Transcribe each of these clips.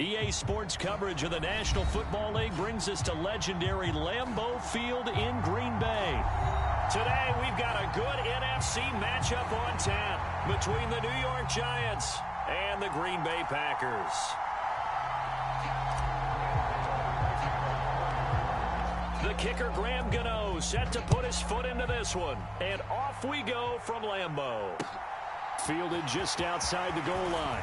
EA Sports coverage of the National Football League brings us to legendary Lambeau Field in Green Bay. Today, we've got a good NFC matchup on tap between the New York Giants and the Green Bay Packers. The kicker, Graham Gano, set to put his foot into this one. And off we go from Lambeau. Fielded just outside the goal line.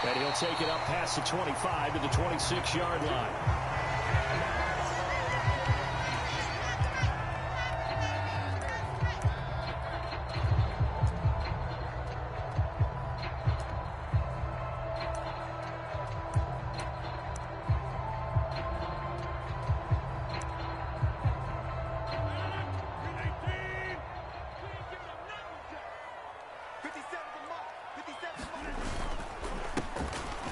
And he'll take it up past the 25 to the 26-yard line.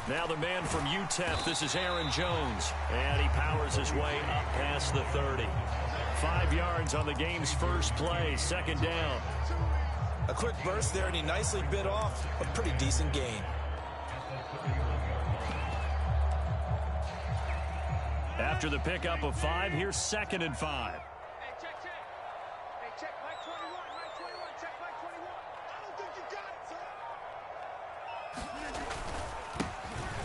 Now the man from UTEP, this is Aaron Jones. And he powers his way up past the 30. 5 yards on the game's first play, second down. A quick burst there, and he nicely bit off a pretty decent gain. After the pickup of 5, here's 2nd and 5.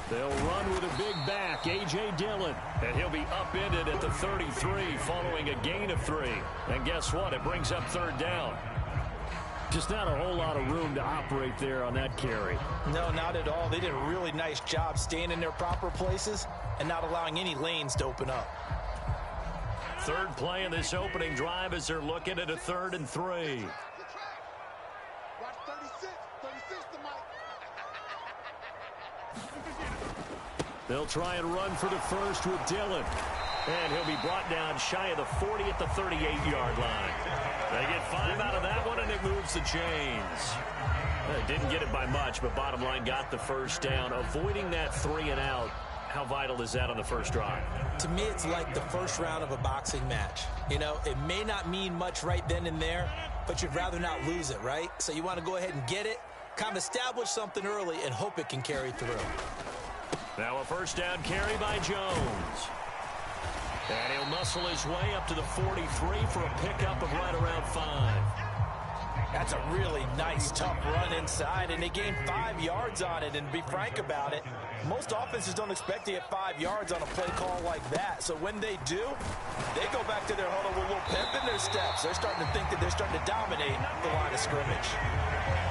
They'll run with a big back, A.J. Dillon. And he'll be upended at the 33 following a gain of 3. And guess what? It brings up 3rd down. Just not a whole lot of room to operate there on that carry. No, not at all. They did a really nice job staying in their proper places and not allowing any lanes to open up. 3rd play in this opening drive as they're looking at a 3rd and 3. They'll try and run for the first with Dillon. And he'll be brought down shy of the 40 at the 38-yard line. They get 5 out of that one, and it moves the chains. They didn't get it by much, but bottom line got the first down. Avoiding that 3 and out, how vital is that on the first drive? To me, it's like the first round of a boxing match. You know, it may not mean much right then and there, but you'd rather not lose it, right? So you want to go ahead and get it, kind of establish something early, and hope it can carry through. Now a first down carry by Jones. And he'll muscle his way up to the 43 for a pickup of right around 5. That's a really nice, tough run inside, and they gained 5 yards on it. And to be frank about it, most offenses don't expect to get 5 yards on a play call like that. So when they do, they go back to their huddle with a little pep in their steps. They're starting to think that they're starting to dominate the line of scrimmage.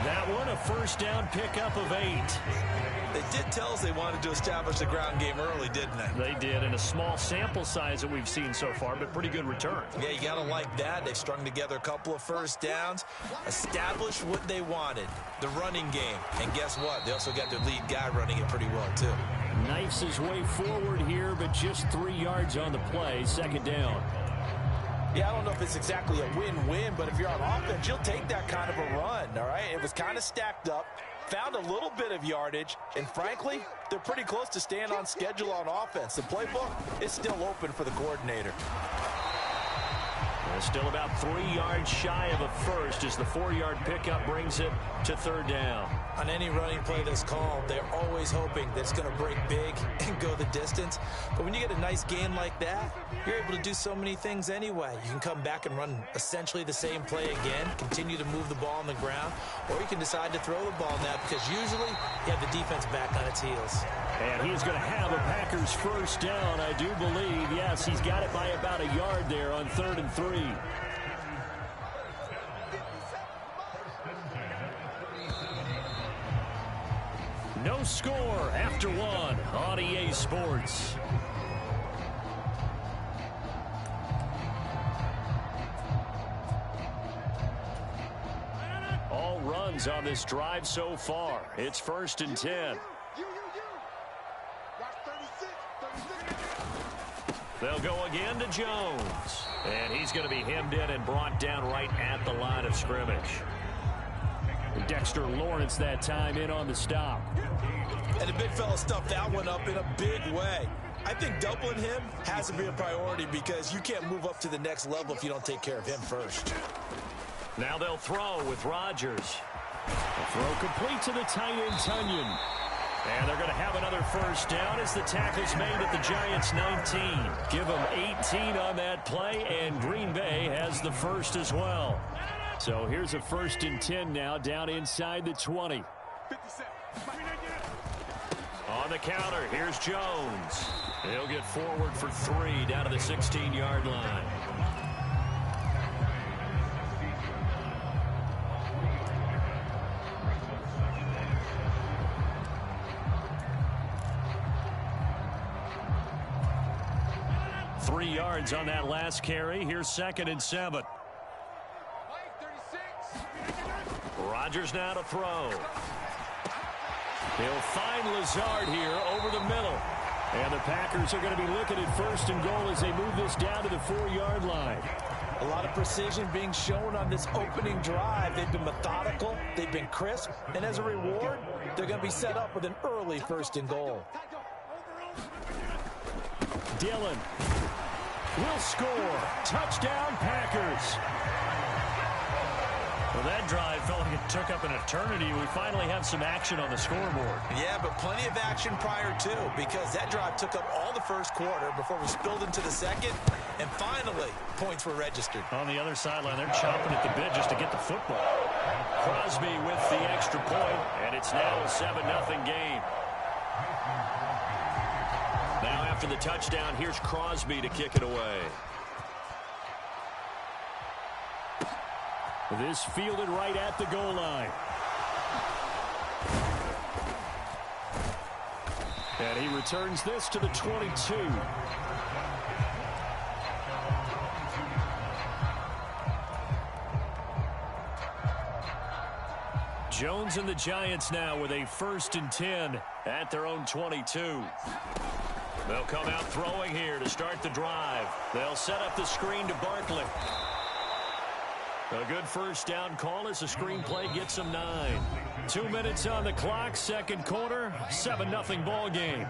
That one, a first down pickup of 8. They did tell us they wanted to establish the ground game early, didn't they? They did, in a small sample size that we've seen so far, but pretty good return. Yeah, you got to like that. They've strung together a couple of first downs, established what they wanted, the running game. And guess what? They also got their lead guy running it pretty well, too. Knifes his way forward here, but just 3 yards on the play, second down. Yeah, I don't know if it's exactly a win-win, but if you're on offense, you'll take that kind of a run, all right? It was kind of stacked up, found a little bit of yardage, and frankly, they're pretty close to staying on schedule on offense. The playbook is still open for the coordinator. They're still about 3 yards shy of a first as the 4-yard pickup brings it to 3rd down. On any running play that's called, they're always hoping that it's going to break big and go the distance. But when you get a nice gain like that, you're able to do so many things anyway. You can come back and run essentially the same play again, continue to move the ball on the ground, or you can decide to throw the ball now because usually you have the defense back on its heels. And he's going to have a Packers first down, I do believe. Yes, he's got it by about a yard there on 3rd and 3. No score after 1 on EA Sports. All runs on this drive so far. It's 1st and 10. They'll go again to Jones. And he's going to be hemmed in and brought down right at the line of scrimmage. Dexter Lawrence that time in on the stop. And the big fella stuffed that one up in a big way. I think doubling him has to be a priority because you can't move up to the next level if you don't take care of him first. Now they'll throw with Rodgers. The throw complete to the tight end, Tunyon. And they're going to have another first down as the tackle's made at the Giants' 19. Give them 18 on that play, and Green Bay has the first as well. So here's a 1st and 10 now, down inside the 20. On the counter, here's Jones. He'll get forward for 3 down to the 16-yard line. Yards on that last carry. Here's 2nd and 7. Rodgers now to throw. He'll find Lazard here over the middle. And the Packers are going to be looking at 1st and goal as they move this down to the 4-yard line. A lot of precision being shown on this opening drive. They've been methodical. They've been crisp. And as a reward, they're going to be set up with an early 1st and goal. Dillon will score. Touchdown, Packers. Well, that drive felt like it took up an eternity. We finally have some action on the scoreboard. Yeah, but plenty of action prior to, because that drive took up all the first quarter before we spilled into the second, and finally, points were registered. On the other sideline, they're chomping at the bit just to get the football. Crosby with the extra point, and it's now a 7-0 game. Now after the touchdown, here's Crosby to kick it away. This fielded right at the goal line. And he returns this to the 22. Jones and the Giants now with a 1st and 10 at their own 22. They'll come out throwing here to start the drive. They'll set up the screen to Barkley. A good first down call as the screenplay gets them 9. 2 minutes on the clock, second quarter, 7-0 ball game.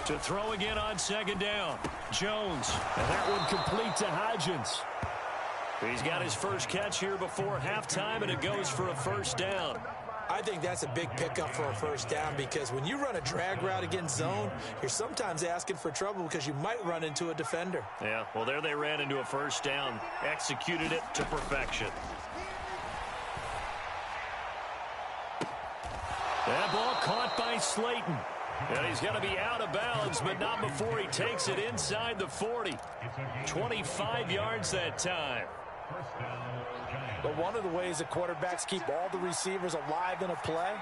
To throw again on second down. Jones, and that one complete to Hodgins. He's got his first catch here before halftime, and it goes for a first down. I think that's a big pickup for a first down, because when you run a drag route against zone, you're sometimes asking for trouble because you might run into a defender. Yeah, well, there they ran into a first down, executed it to perfection. That ball caught by Slayton. And he's going to be out of bounds, but not before he takes it inside the 40. 25 yards that time. But one of the ways the quarterbacks keep all the receivers alive in a play,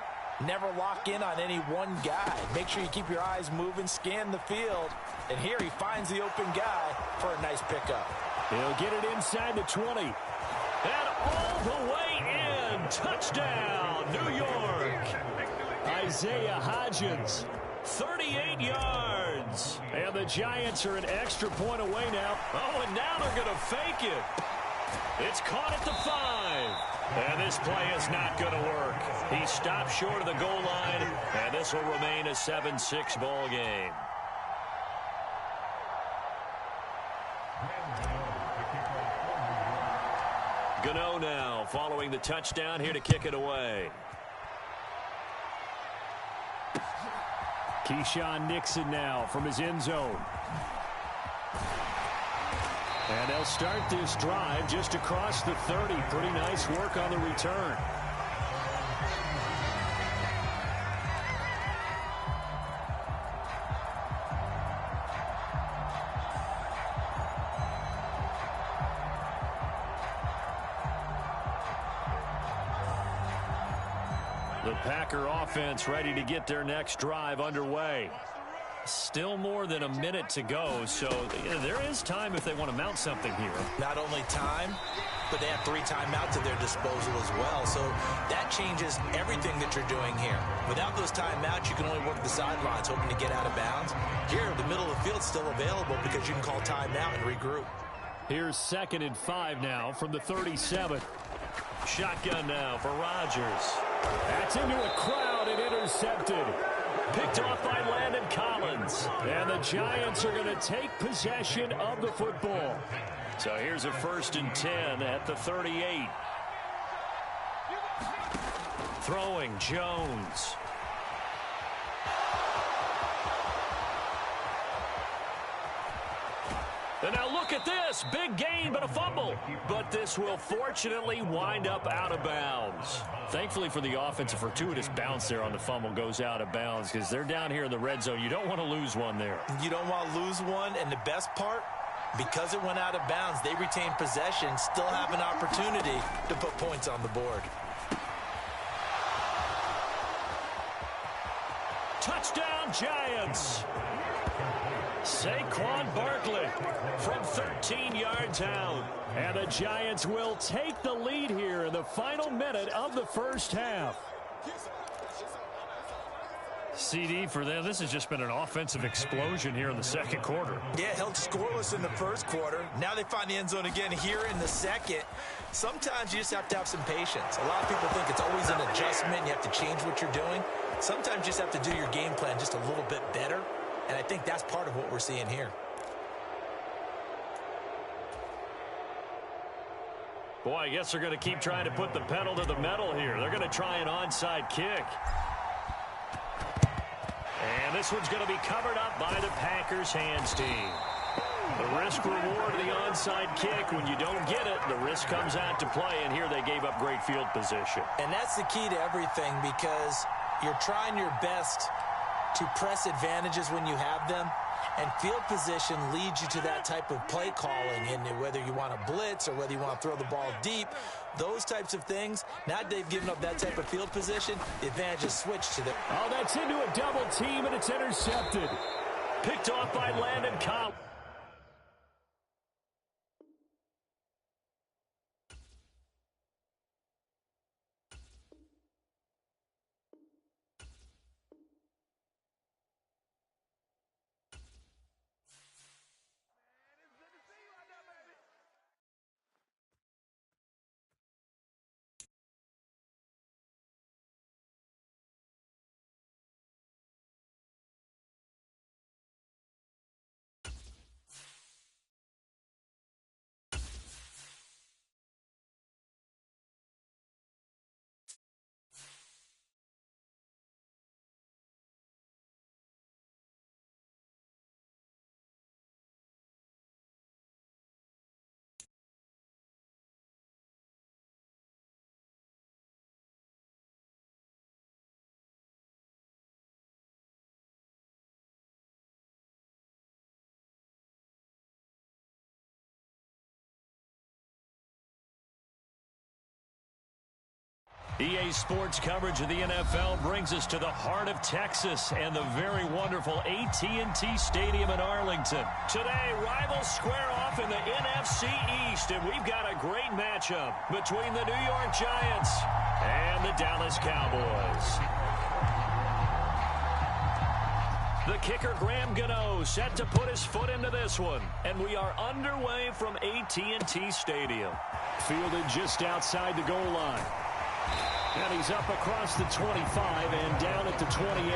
never lock in on any one guy. Make sure you keep your eyes moving, scan the field. And here he finds the open guy for a nice pickup. He'll get it inside the 20. And all the way in. Touchdown, New York. Isaiah Hodgins, 38 yards. And the Giants are an extra point away now. Oh, and now they're going to fake it. It's caught at the 5. And this play is not going to work. He stopped short of the goal line, and this will remain a 7-6 ball game. Gano now following the touchdown here to kick it away. Keyshawn Nixon now from his end zone. And they'll start this drive just across the 30. Pretty nice work on the return. The Packer offense ready to get their next drive underway. Still more than a minute to go, so there is time if they want to mount something here. Not only time, but they have 3 timeouts at their disposal as well, so that changes everything that you're doing here. Without those timeouts, you can only work the sidelines, hoping to get out of bounds. Here, the middle of the field's still available because you can call timeout and regroup. Here's 2nd and 5 now from the 37. Shotgun now for Rodgers. That's into a crowd and intercepted. Picked off by Landon Collins. And the Giants are going to take possession of the football. So here's a 1st and 10 at the 38. Throwing Jones. And now look at this. Big gain, but a fumble. But this will fortunately wind up out of bounds. Thankfully for the offense, a fortuitous bounce there on the fumble goes out of bounds because they're down here in the red zone. You don't want to lose one there. You don't want to lose one, and the best part, because it went out of bounds, they retain possession, still have an opportunity to put points on the board. Touchdown, Giants. Saquon Barkley from 13 yards out. And the Giants will take the lead here in the final minute of the first half. CD for them. This has just been an offensive explosion here in the second quarter. Yeah, held scoreless in the first quarter. Now they find the end zone again here in the second. Sometimes you just have to have some patience. A lot of people think it's always an adjustment. You have to change what you're doing. Sometimes you just have to do your game plan just a little bit better. And I think that's part of what we're seeing here. Boy, I guess they're going to keep trying to put the pedal to the metal here. They're going to try an onside kick. And this one's going to be covered up by the Packers hands team. The risk-reward of the onside kick, when you don't get it, the risk comes out to play, and here they gave up great field position. And that's the key to everything, because you're trying your best to press advantages when you have them, and field position leads you to that type of play calling, and whether you want to blitz or whether you want to throw the ball deep, those types of things. Now they've given up that type of field position, the advantage is switched to them. Oh, that's into a double team, and it's intercepted. Picked off by Landon Collins. EA Sports coverage of the NFL brings us to the heart of Texas and the very wonderful AT&T Stadium in Arlington. Today, rivals square off in the NFC East, and we've got a great matchup between the New York Giants and the Dallas Cowboys. The kicker, Graham Gano, set to put his foot into this one, and we are underway from AT&T Stadium. Fielded just outside the goal line. And he's up across the 25 and down at the 28.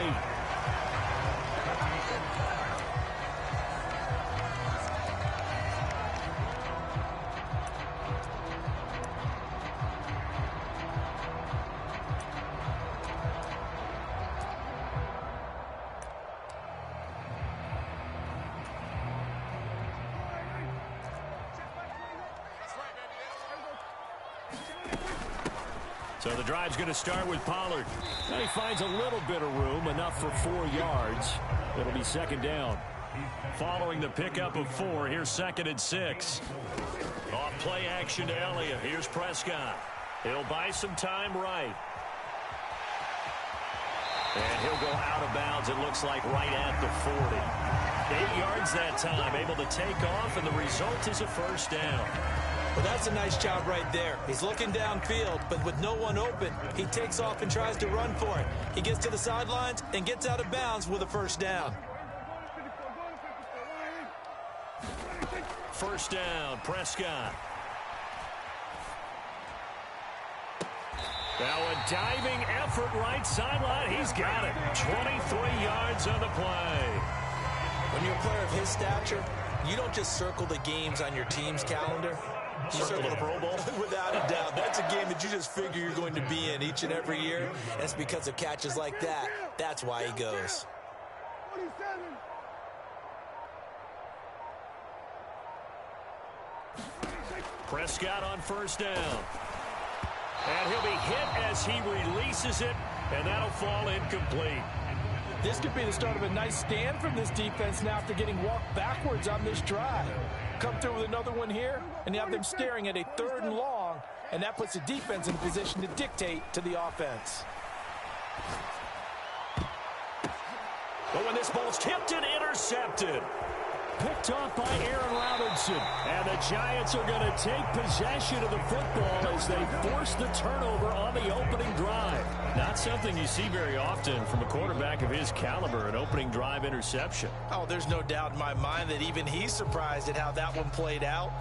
So the drive's going to start with Pollard. And he finds a little bit of room, enough for 4 yards. It'll be second down. Following the pickup of 4, here's 2nd and 6. Off play action to Elliott. Here's Prescott. He'll buy some time right. And he'll go out of bounds, it looks like, right at the 40. 8 yards that time, able to take off, and the result is a first down. Well, that's a nice job right there. He's looking downfield, but with no one open, he takes off and tries to run for it. He gets to the sidelines and gets out of bounds with a first down. First down, Prescott. Now a diving effort right sideline. He's got it. 23 yards on the play. When you're a player of his stature, You don't just circle the games on your team's calendar. You circle the Pro Bowl? Without a doubt. That's a game that you just figure you're going to be in each and every year. And it's because of catches like that. That's why he goes. Prescott on first down. And he'll be hit as he releases it, and that'll fall incomplete. This could be the start of a nice stand from this defense now after getting walked backwards on this drive. Come through with another one here, and you have them staring at a 3rd and long, and that puts the defense in a position to dictate to the offense. But when this ball's tipped and intercepted. Picked off by Aaron Robinson. And the Giants are going to take possession of the football as they force the turnover on the opening drive. Not something you see very often from a quarterback of his caliber, an opening drive interception. Oh, there's no doubt in my mind that even he's surprised at how that one played out.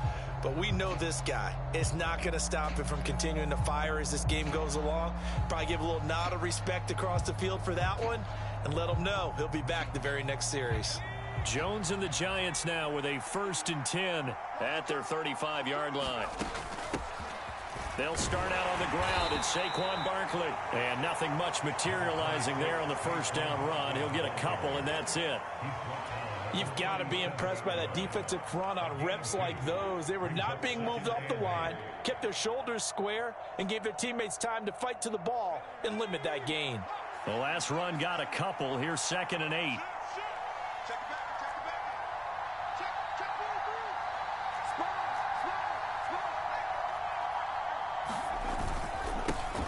But we know this guy is not going to stop him from continuing to fire as this game goes along. Probably give a little nod of respect across the field for that one and let him know he'll be back the very next series. Jones and the Giants now with a 1st and 10 at their 35-yard line. They'll start out on the ground. It's Saquon Barkley. And nothing much materializing there on the first down run. He'll get a couple, and that's it. You've got to be impressed by that defensive front on reps like those. They were not being moved off the line, kept their shoulders square, and gave their teammates time to fight to the ball and limit that gain. The last run got a couple. Here's 2nd and 8.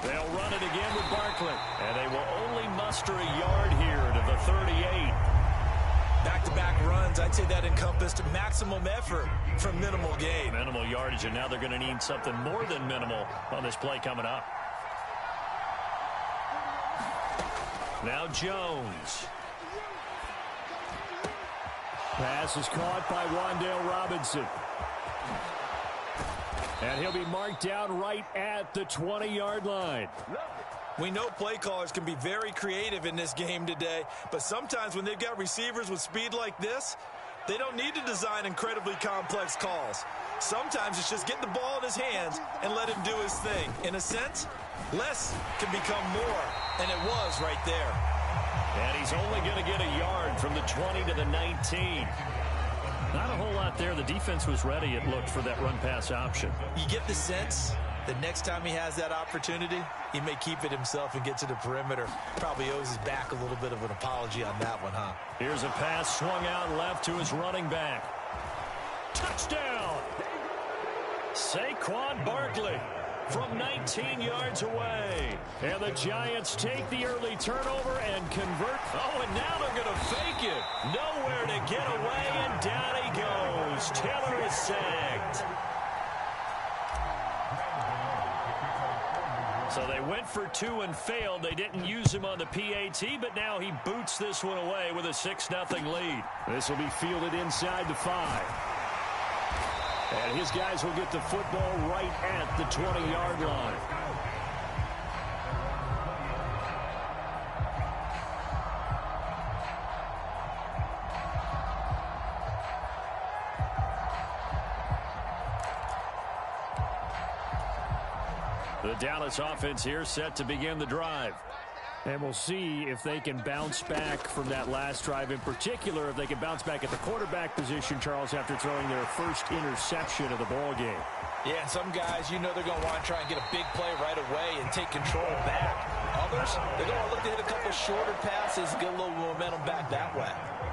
They'll run it again with Barkley. And they will only muster a yard here to the 38. Back-to-back runs, I'd say that encompassed maximum effort for minimal gain. Minimal yardage, and now they're going to need something more than minimal on this play coming up. Now Jones. Pass is caught by Wan'Dale Robinson. And he'll be marked down right at the 20-yard line. We know play callers can be very creative in this game today, but sometimes when they've got receivers with speed like this, they don't need to design incredibly complex calls. Sometimes it's just get the ball in his hands and let him do his thing. In a sense, less can become more, and it was right there. And he's only going to get a yard from the 20 to the 19. Not a whole lot there. The defense was ready, it looked, for that run-pass option. You get the sense that next time he has that opportunity, he may keep it himself and get to the perimeter. Probably owes his back a little bit of an apology on that one, huh? Here's a pass swung out left to his running back. Touchdown! Saquon Barkley from 19 yards away. And the Giants take the early turnover and convert. Oh, and now they're going to fake it. Nowhere to get away, and down he goes. Taylor is sacked. So they went for 2 and failed. They didn't use him on the PAT, but now he boots this one away with a 6-0 lead. This will be fielded inside the 5. And his guys will get the football right at the 20-yard line. The Dallas offense here set to begin the drive. And we'll see if they can bounce back from that last drive. In particular, if they can bounce back at the quarterback position, Charles, after throwing their first interception of the ball game. Yeah, and some guys, you know they're going to want to try and get a big play right away and take control back. Others, they're going to look to hit a couple shorter passes, get a little momentum back that way.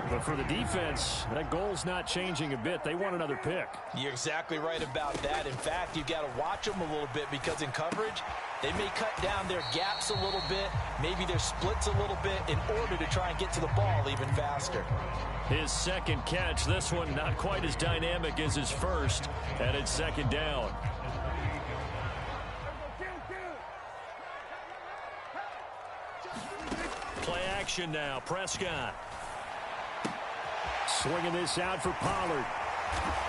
But for the defense, that goal's not changing a bit. They want another pick. You're exactly right about that. In fact, you've got to watch them a little bit because in coverage, they may cut down their gaps a little bit, maybe their splits a little bit in order to try and get to the ball even faster. His second catch, this one not quite as dynamic as his first, and it's second down. Play action now, Prescott. Swinging this out for Pollard.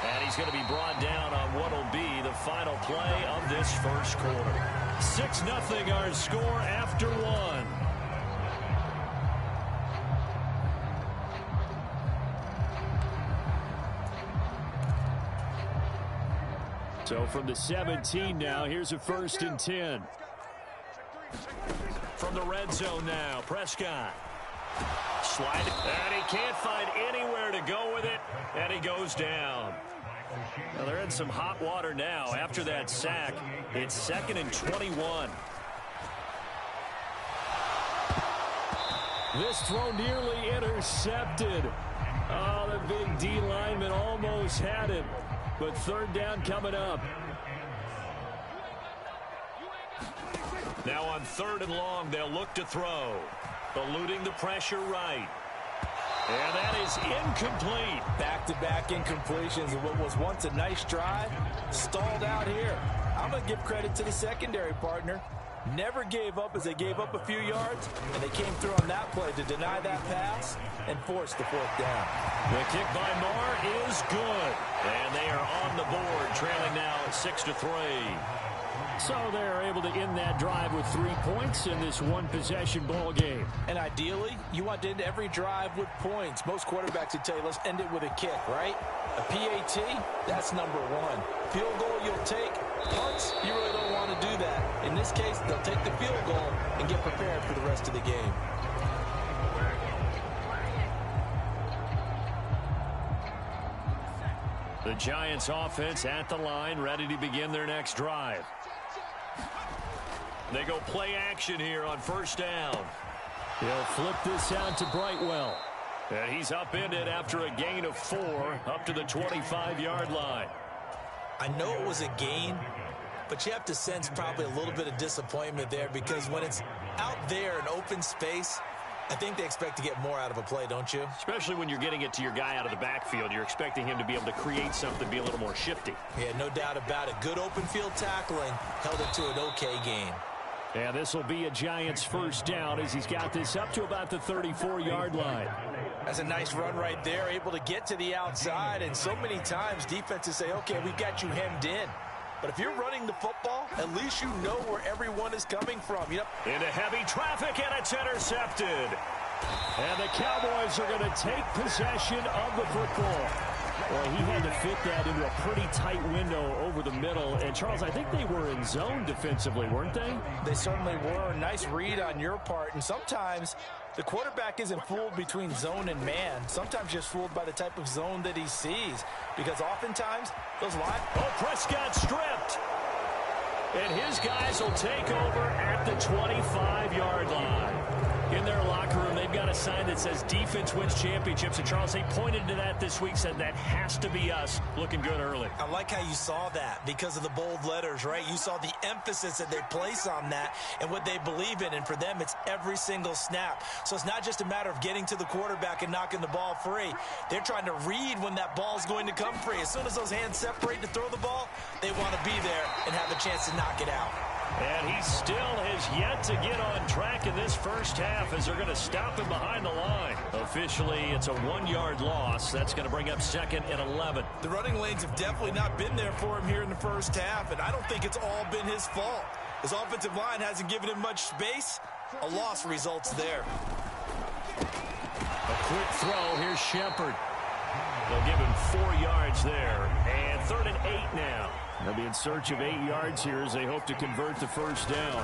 And he's going to be brought down on what will be the final play of this first quarter. 6-0 our score after 1. So from the 17 now, here's a 1st and 10. From the red zone now, Prescott. Slide, and he can't find anywhere to go with it, and he goes down. Well, they're in some hot water now. After that sack, it's 2nd and 21. This throw nearly intercepted. Oh, the big D lineman almost had it. But 3rd down coming up. Now on 3rd and long, they'll look to throw. Eluding the pressure right. And that is incomplete. Back-to-back incompletions of what was once a nice drive. Stalled out here. I'm going to give credit to the secondary partner. Never gave up as they gave up a few yards, and they came through on that play to deny that pass and force the 4th down. The kick by Marr is good. And they are on the board, trailing now 6-3. So they're able to end that drive with 3 points in this one-possession ball game. And ideally, you want to end every drive with points. Most quarterbacks would tell you, let's end it with a kick, right? A PAT, that's number 1. Field goal you'll take. Punts, you really don't want to do that. In this case, they'll take the field goal and get prepared for the rest of the game. The Giants offense at the line, ready to begin their next drive. They go play action here on 1st down. He'll flip this out to Brightwell. And he's upended after a gain of 4 up to the 25-yard line. I know it was a gain, but you have to sense probably a little bit of disappointment there because when it's out there in open space, I think they expect to get more out of a play, don't you? Especially when you're getting it to your guy out of the backfield. You're expecting him to be able to create something, be a little more shifty. Yeah, no doubt about it. Good open field tackling held it to an okay gain. And this will be a Giants 1st down as he's got this up to about the 34-yard line. That's a nice run right there, able to get to the outside. And so many times defenses say, okay, we've got you hemmed in. But if you're running the football, at least you know where everyone is coming from. Yep. Into heavy traffic, and it's intercepted. And the Cowboys are going to take possession of the football. Well, he had to fit that into a pretty tight window over the middle. And, Charles, I think they were in zone defensively, weren't they? They certainly were. Nice read on your part. And sometimes the quarterback isn't fooled between zone and man. Sometimes just fooled by the type of zone that he sees. Because oftentimes, those line... Oh, Prescott stripped. And his guys will take over at the 25-yard line. In their locker room, they've got a sign that says defense wins championships. And, Charles, they pointed to that this week, said that has to be us. Looking good early. I like how you saw that because of the bold letters, right? You saw the emphasis that they place on that and what they believe in. And for them, it's every single snap. So it's not just a matter of getting to the quarterback and knocking the ball free. They're trying to read when that ball's going to come free. As soon as those hands separate to throw the ball, they want to be there and have a chance to knock it out. And he still has yet to get on track in this 1st half as they're going to stop him behind the line. Officially, it's a 1-yard loss. That's going to bring up 2nd and 11. The running lanes have definitely not been there for him here in the 1st half, and I don't think it's all been his fault. His offensive line hasn't given him much space. A loss results there. A quick throw. Here's Shepard. They'll give him 4 yards there. And 3rd and 8 now. They'll be in search of 8 yards here as they hope to convert the 1st down.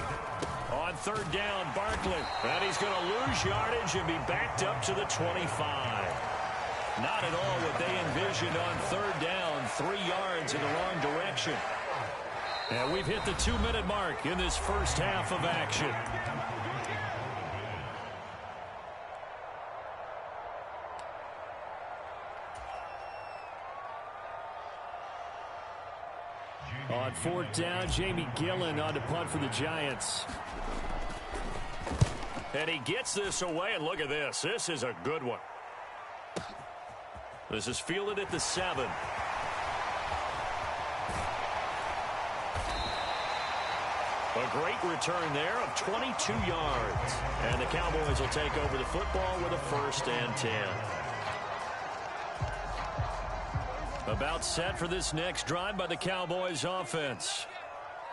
On 3rd down, Barkley. And he's going to lose yardage and be backed up to the 25. Not at all what they envisioned on 3rd down. 3 yards in the wrong direction. And we've hit the 2-minute mark in this 1st half of action. On 4th down, Jamie Gillen on to punt for the Giants. And he gets this away, and look at this. This is a good one. This is fielded at the 7. A great return there of 22 yards. And the Cowboys will take over the football with a 1st and 10. About set for this next drive by the Cowboys offense.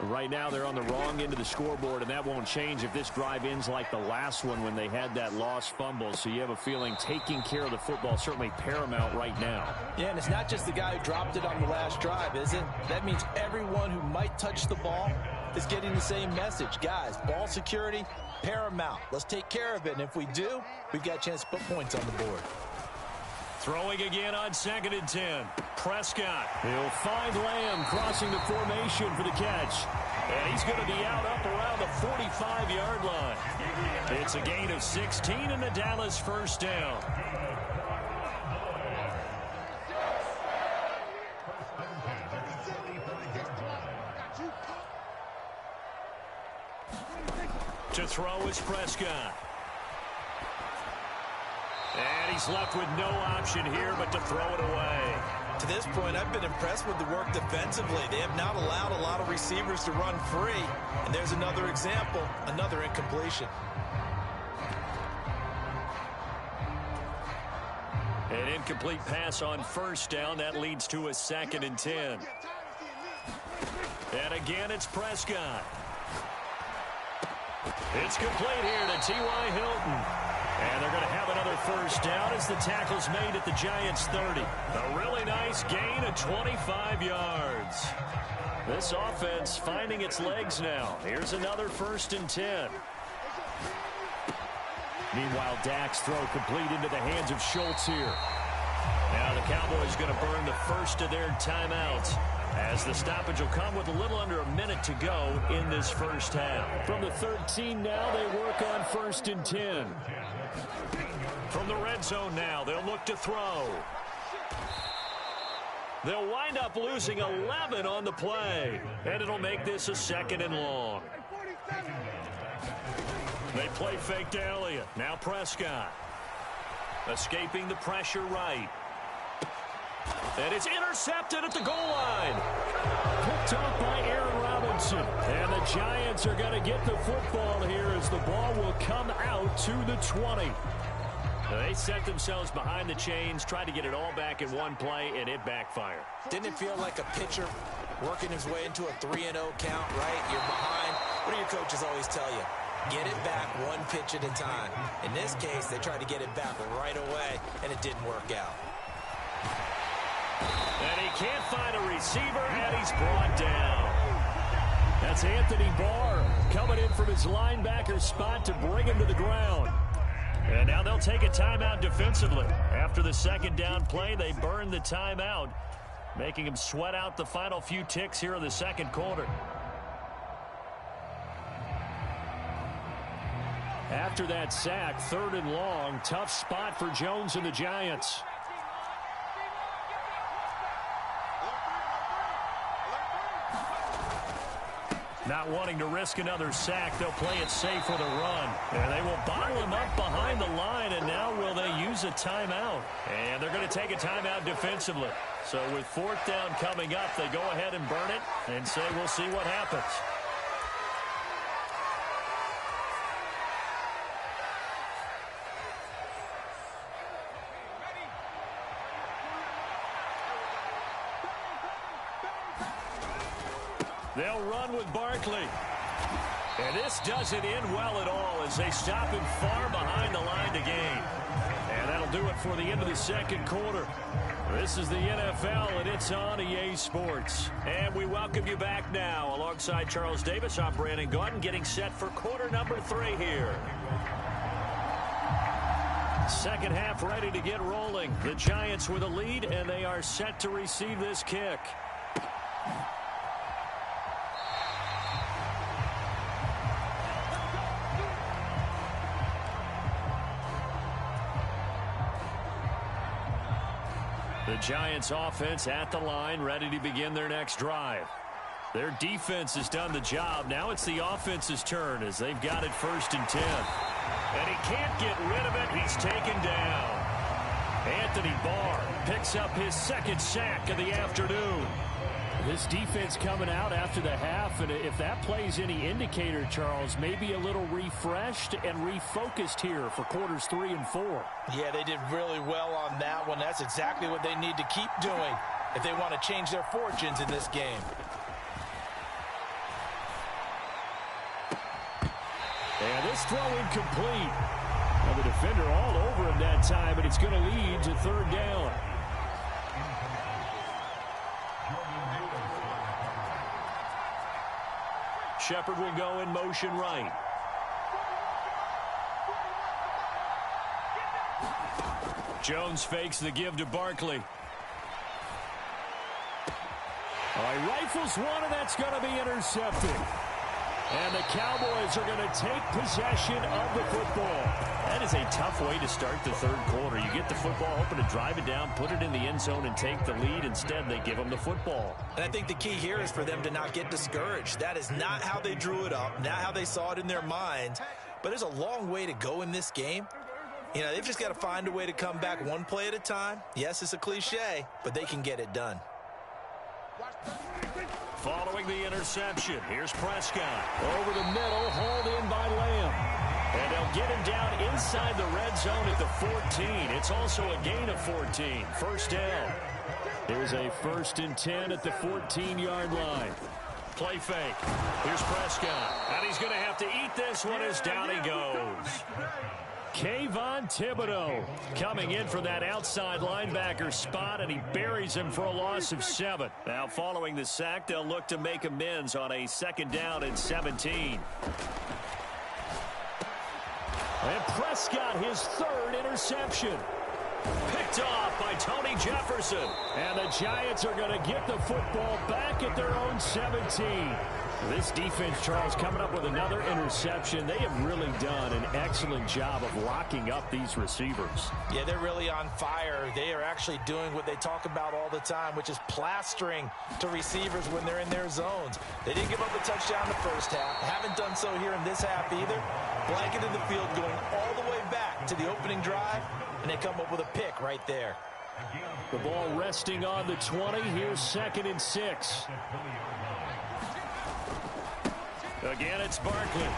Right now they're on the wrong end of the scoreboard, and that won't change if this drive ends like the last one when they had that lost fumble. So you have a feeling taking care of the football is certainly paramount right now. Yeah, and it's not just the guy who dropped it on the last drive, is it? That means everyone who might touch the ball is getting the same message. Guys, ball security, paramount. Let's take care of it, and if we do, we've got a chance to put points on the board. Throwing again on 2nd and 10. Prescott. He'll find Lamb crossing the formation for the catch. And he's going to be out up around the 45-yard line. It's a gain of 16 and a Dallas first down. To throw is Prescott. And he's left with no option here but to throw it away. To this point, I've been impressed with the work defensively. They have not allowed a lot of receivers to run free. And there's another example, another incompletion. An incomplete pass on first down. That leads to a 2nd and 10. And again, it's Prescott. It's complete here to T.Y. Hilton. And they're going to have another first down as the tackle's made at the Giants' 30. A really nice gain of 25 yards. This offense finding its legs now. Here's another 1st and 10. Meanwhile, Dak's throw complete into the hands of Schultz here. Now the Cowboys going to burn the first of their timeouts, as the stoppage will come with a little under a minute to go in this first half. From the 13 now, they work on 1st and 10. From the red zone now, they'll look to throw. They'll wind up losing 11 on the play, and it'll make this a 2nd and long. They play fake to Elliott. Now Prescott. Escaping the pressure right. And it's intercepted at the goal line. Picked off by Aaron Robinson. And the Giants are going to get the football here as the ball will come out to the 20. They set themselves behind the chains, tried to get it all back in one play, and it backfired. Didn't it feel like a pitcher working his way into a 3-0 count, right? You're behind. What do your coaches always tell you? Get it back one pitch at a time. In this case, they tried to get it back right away, and it didn't work out. And he can't find a receiver, and he's brought down. That's Anthony Barr coming in from his linebacker spot to bring him to the ground. And now they'll take a timeout defensively. After the 2nd down play, they burn the timeout, making him sweat out the final few ticks here in the 2nd quarter. After that sack, 3rd and long, tough spot for Jones and the Giants. Not wanting to risk another sack, they'll play it safe with a run. And they will bottle him up behind the line, and now will they use a timeout? And they're going to take a timeout defensively. So with 4th down coming up, they go ahead and burn it and say we'll see what happens. They'll run with Barkley. And this doesn't end well at all as they stop him far behind the line to gain. And that'll do it for the end of the 2nd quarter. This is the NFL, and it's on EA Sports. And we welcome you back now. Alongside Charles Davis, I'm Brandon Gaudin, getting set for quarter number 3 here. 2nd half ready to get rolling. The Giants with a lead, and they are set to receive this kick. The Giants offense at the line, ready to begin their next drive. Their defense has done the job. Now it's the offense's turn as they've got it 1st and 10. And he can't get rid of it. He's taken down. Anthony Barr picks up his 2nd sack of the afternoon. This defense coming out after the half, and if that plays any indicator, Charles, maybe a little refreshed and refocused here for quarters 3 and 4. Yeah, they did really well on that one. That's exactly what they need to keep doing if they want to change their fortunes in this game. And this throw incomplete. Well, the defender all over him that time, but it's going to lead to third down. Shepard will go in motion right. Jones fakes the give to Barkley. He rifles one, and that's going to be intercepted. And the Cowboys are going to take possession of the football. That is a tough way to start the third quarter. You get the football, hoping to drive it down, put it in the end zone, and take the lead. Instead, they give them the football. And I think the key here is for them to not get discouraged. That is not how they drew it up, not how they saw it in their minds. But there's a long way to go in this game. You know, they've just got to find a way to come back one play at a time. Yes, it's a cliche, but they can get it done. Following the interception, here's Prescott. Over the middle, hauled in by Lamb. And they'll get him down inside the red zone at the 14. It's also a gain of 14. First down. Here's a 1st and 10 at the 14-yard line. Play fake. Here's Prescott. And he's going to have to eat this one as down he goes. Kayvon Thibodeau coming in for that outside linebacker spot, and he buries him for a loss of 7. Now, following the sack, they'll look to make amends on a 2nd down and 17. And Prescott, his 3rd interception. Picked off by Tony Jefferson. And the Giants are going to get the football back at their own 17. This defense, Charles, coming up with another interception. They have really done an excellent job of locking up these receivers. Yeah, they're really on fire. They are actually doing what they talk about all the time, which is plastering to receivers when they're in their zones. They didn't give up a touchdown in the first half. Haven't done so here in this half either. Blanket in the field going all the way back to the opening drive, and they come up with a pick right there. The ball resting on the 20. Here's 2nd and 6. Again, it's Barkley.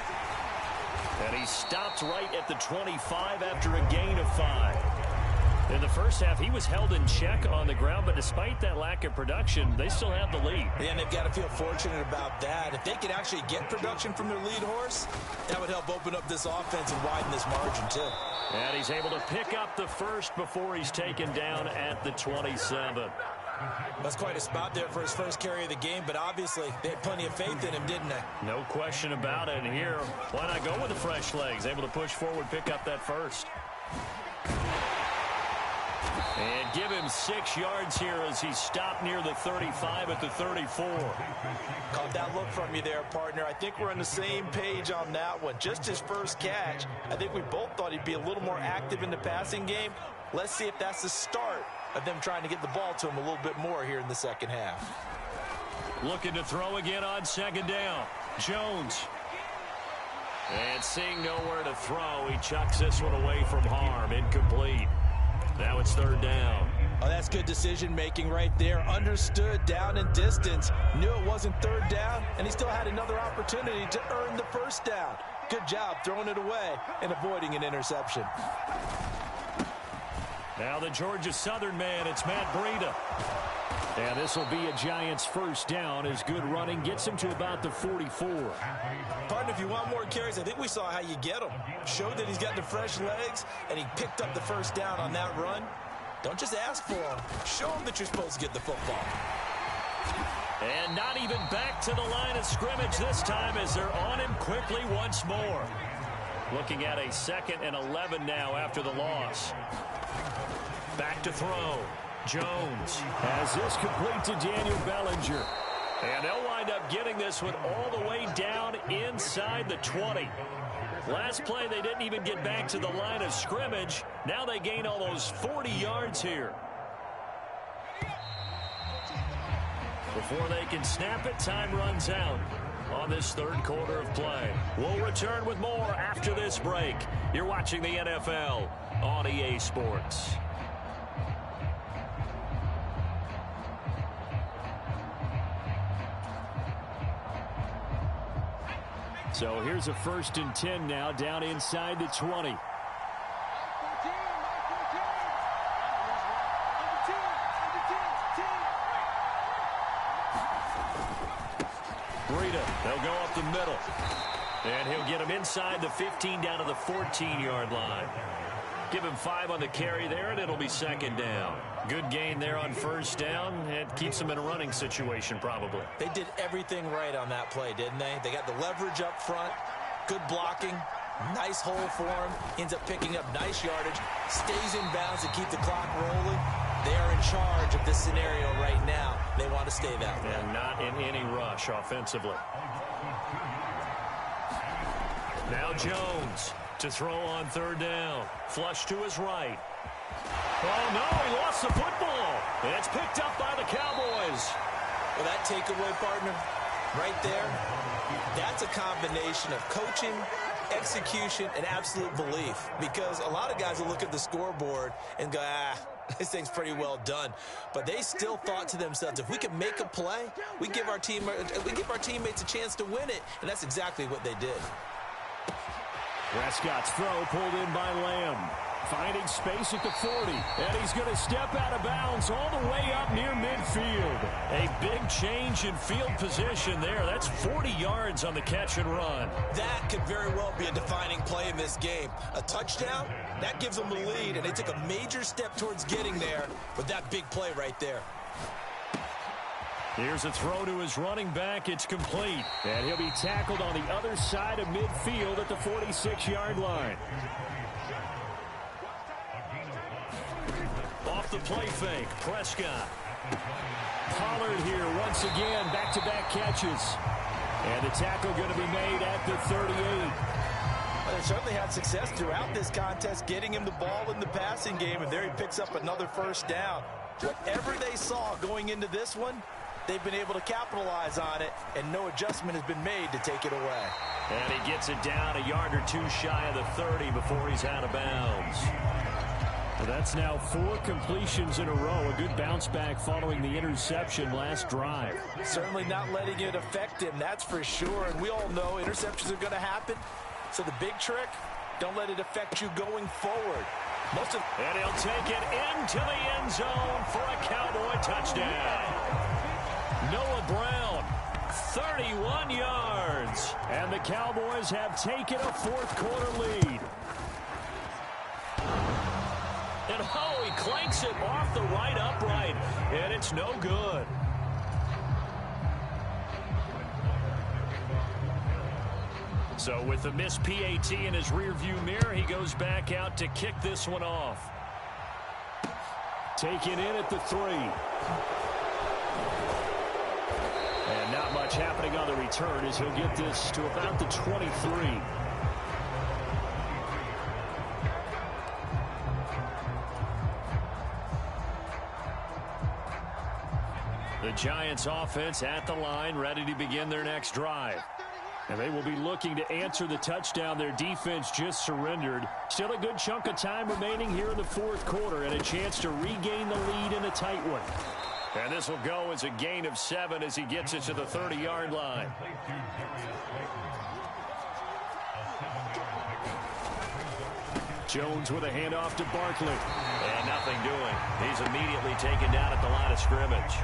And he stopped right at the 25 after a gain of 5. In the first half, he was held in check on the ground, but despite that lack of production, they still have the lead. And they've got to feel fortunate about that. If they could actually get production from their lead horse, that would help open up this offense and widen this margin, too. And he's able to pick up the first before he's taken down at the 27. That's quite a spot there for his first carry of the game, but obviously they had plenty of faith in him, didn't they? No question about it. And here, why not go with the fresh legs? Able to push forward, pick up that first. And give him 6 yards here as he stopped near the 35 at the 34. Caught that look from you there, partner. I think we're on the same page on that one. Just his first catch. I think we both thought he'd be a little more active in the passing game. Let's see if that's the start of them trying to get the ball to him a little bit more here in the second half. Looking to throw again on 2nd down. Jones. And seeing nowhere to throw, he chucks this one away from harm. Incomplete. Now it's 3rd down. Oh, that's good decision-making right there. Understood down and distance. Knew it wasn't 3rd down, and he still had another opportunity to earn the 1st down. Good job throwing it away and avoiding an interception. Now the Georgia Southern man, it's Matt Breida. And this will be a Giants 1st down as good running gets him to about the 44. Partner, if you want more carries, I think we saw how you get him. Showed that he's got the fresh legs, and he picked up the 1st down on that run. Don't just ask for him. Show him that you're supposed to get the football. And not even back to the line of scrimmage this time as they're on him quickly once more. Looking at a 2nd and 11 now after the loss. Back to throw. Jones has this complete to Daniel Bellinger. And they'll wind up getting this one all the way down inside the 20. Last play, they didn't even get back to the line of scrimmage. Now they gain almost 40 yards here. Before they can snap it, time runs out on this 3rd quarter of play. We'll return with more after this break. You're watching the NFL on EA Sports. So here's a 1st and 10 now down inside the 20. Breida, they'll go up the middle. And he'll get him inside the 15 down to the 14-yard line. Give him 5 on the carry there, and it'll be second down. Good gain there on first down. It keeps them in a running situation, probably. They did everything right on that play, didn't they? They got the leverage up front, good blocking, nice hole for him, ends up picking up nice yardage, stays in bounds to keep the clock rolling. They are in charge of this scenario right now. They want to stay that way. And not in any rush offensively. Now Jones to throw on third down. Flush to his right. Oh, no, he lost the football. And it's picked up by the Cowboys. Well, that takeaway, partner, right there, that's a combination of coaching, execution, and absolute belief. Because a lot of guys will look at the scoreboard and go, this thing's pretty well done. But they still thought to themselves, if we can make a play, we give our teammates a chance to win it. And that's exactly what they did. Prescott's throw pulled in by Lamb. Finding space at the 40. And he's going to step out of bounds all the way up near midfield. A big change in field position there. That's 40 yards on the catch and run. That could very well be a defining play in this game. A touchdown, that gives them the lead, and they took a major step towards getting there with that big play right there. Here's a throw to his running back. It's complete. And he'll be tackled on the other side of midfield at the 46-yard line. Off the play fake, Prescott. Pollard here once again, back-to-back catches. And the tackle going to be made at the 38. Well, they certainly had success throughout this contest, getting him the ball in the passing game, and there he picks up another first down. Whatever they saw going into this one, they've been able to capitalize on it, and no adjustment has been made to take it away. And he gets it down a yard or two shy of the 30 before he's out of bounds. Well, that's now 4 completions in a row. A good bounce back following the interception last drive. Certainly not letting it affect him, that's for sure. And we all know interceptions are going to happen. So the big trick, don't let it affect you going forward. And he'll take it into the end zone for a Cowboy touchdown. Noah Brown, 31 yards. And the Cowboys have taken a fourth-quarter lead. And he clanks it off the right upright, and it's no good. So with the missed PAT in his rearview mirror, he goes back out to kick this one off. Taken in at the 3. And not much happening on the return as he'll get this to about the 23. The Giants offense at the line, ready to begin their next drive. And they will be looking to answer the touchdown their defense just surrendered. Still a good chunk of time remaining here in the fourth quarter and a chance to regain the lead in a tight one. And this will go as a gain of 7 as he gets it to the 30-yard line. Jones with a handoff to Barkley. And nothing doing. He's immediately taken down at the line of scrimmage.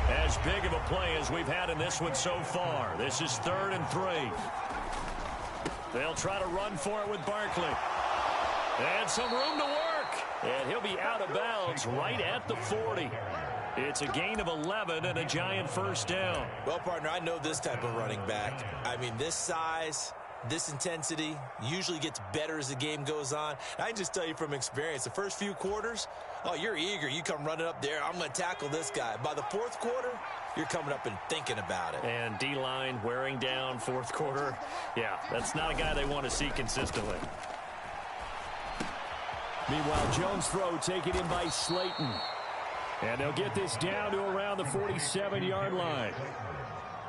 As big of a play as we've had in this one so far. This is 3rd and 3. They'll try to run for it with Barkley. And some room to work. And he'll be out of bounds right at the 40. It's a gain of 11 and a Giant first down. Well, partner, I know this type of running back. I mean, this size, this intensity usually gets better as the game goes on. I can just tell you from experience, the first few quarters, oh, you're eager. You come running up there. I'm going to tackle this guy. By the fourth quarter, you're coming up and thinking about it. And D-line wearing down fourth quarter. Yeah, that's not a guy they want to see consistently. Meanwhile, Jones' throw taken in by Slayton. And they'll get this down to around the 47-yard line.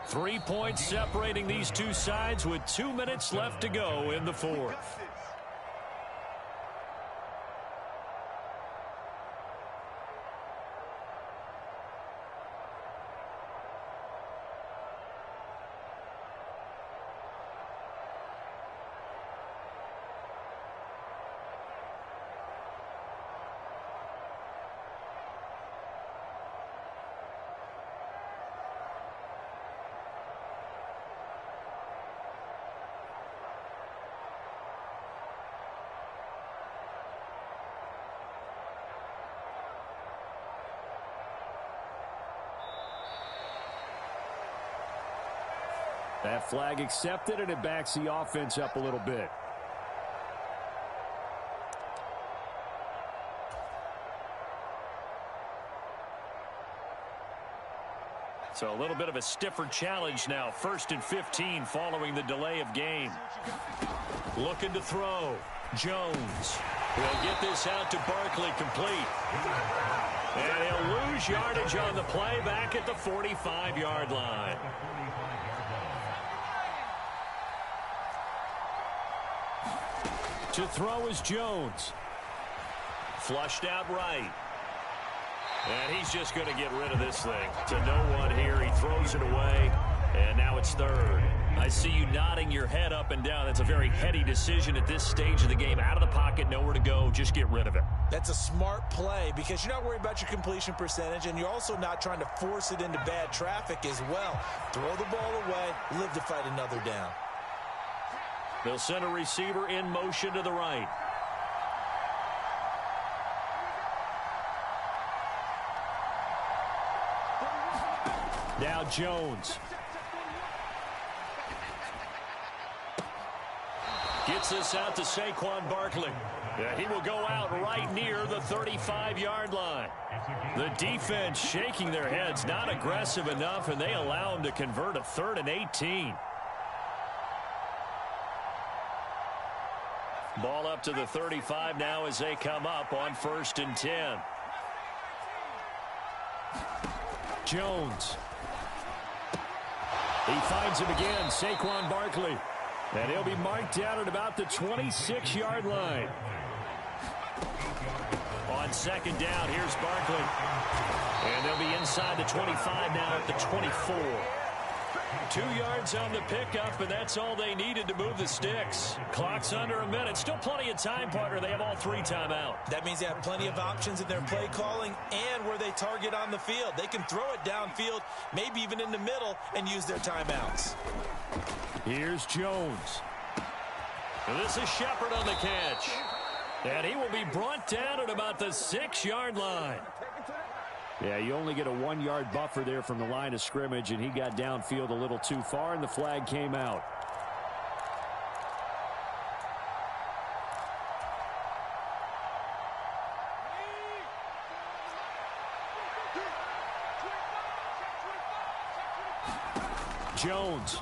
3 points separating these two sides with 2 minutes left to go in the fourth. That flag accepted, and it backs the offense up a little bit. So a little bit of a stiffer challenge now. 1st and 15 following the delay of game. Looking to throw. Jones will get this out to Barkley, complete. And he'll lose yardage on the play back at the 45-yard line. To throw is Jones. Flushed out right. And he's just going to get rid of this thing. To no one here. He throws it away. And now it's 3rd. I see you nodding your head up and down. That's a very heady decision at this stage of the game. Out of the pocket, nowhere to go. Just get rid of it. That's a smart play because you're not worried about your completion percentage, and you're also not trying to force it into bad traffic as well. Throw the ball away. Live to fight another down. They'll send a receiver in motion to the right. Now Jones. Gets this out to Saquon Barkley. He will go out right near the 35-yard line. The defense shaking their heads, not aggressive enough, and they allow him to convert a 3rd and 18. Ball up to the 35 now as they come up on 1st and 10. Jones. He finds him again, Saquon Barkley. And he'll be marked down at about the 26-yard line. On 2nd down, here's Barkley. And they'll be inside the 25 now at the 24. 2 yards on the pickup, and that's all they needed to move the sticks. Clock's under a minute. Still plenty of time, partner. They have all 3 timeout. That means they have plenty of options in their play calling and where they target on the field. They can throw it downfield, maybe even in the middle, and use their timeouts. Here's Jones. And this is Shepard on the catch. And he will be brought down at about the 6-yard line. Yeah, you only get a 1-yard buffer there from the line of scrimmage, and he got downfield a little too far, and the flag came out. Jones.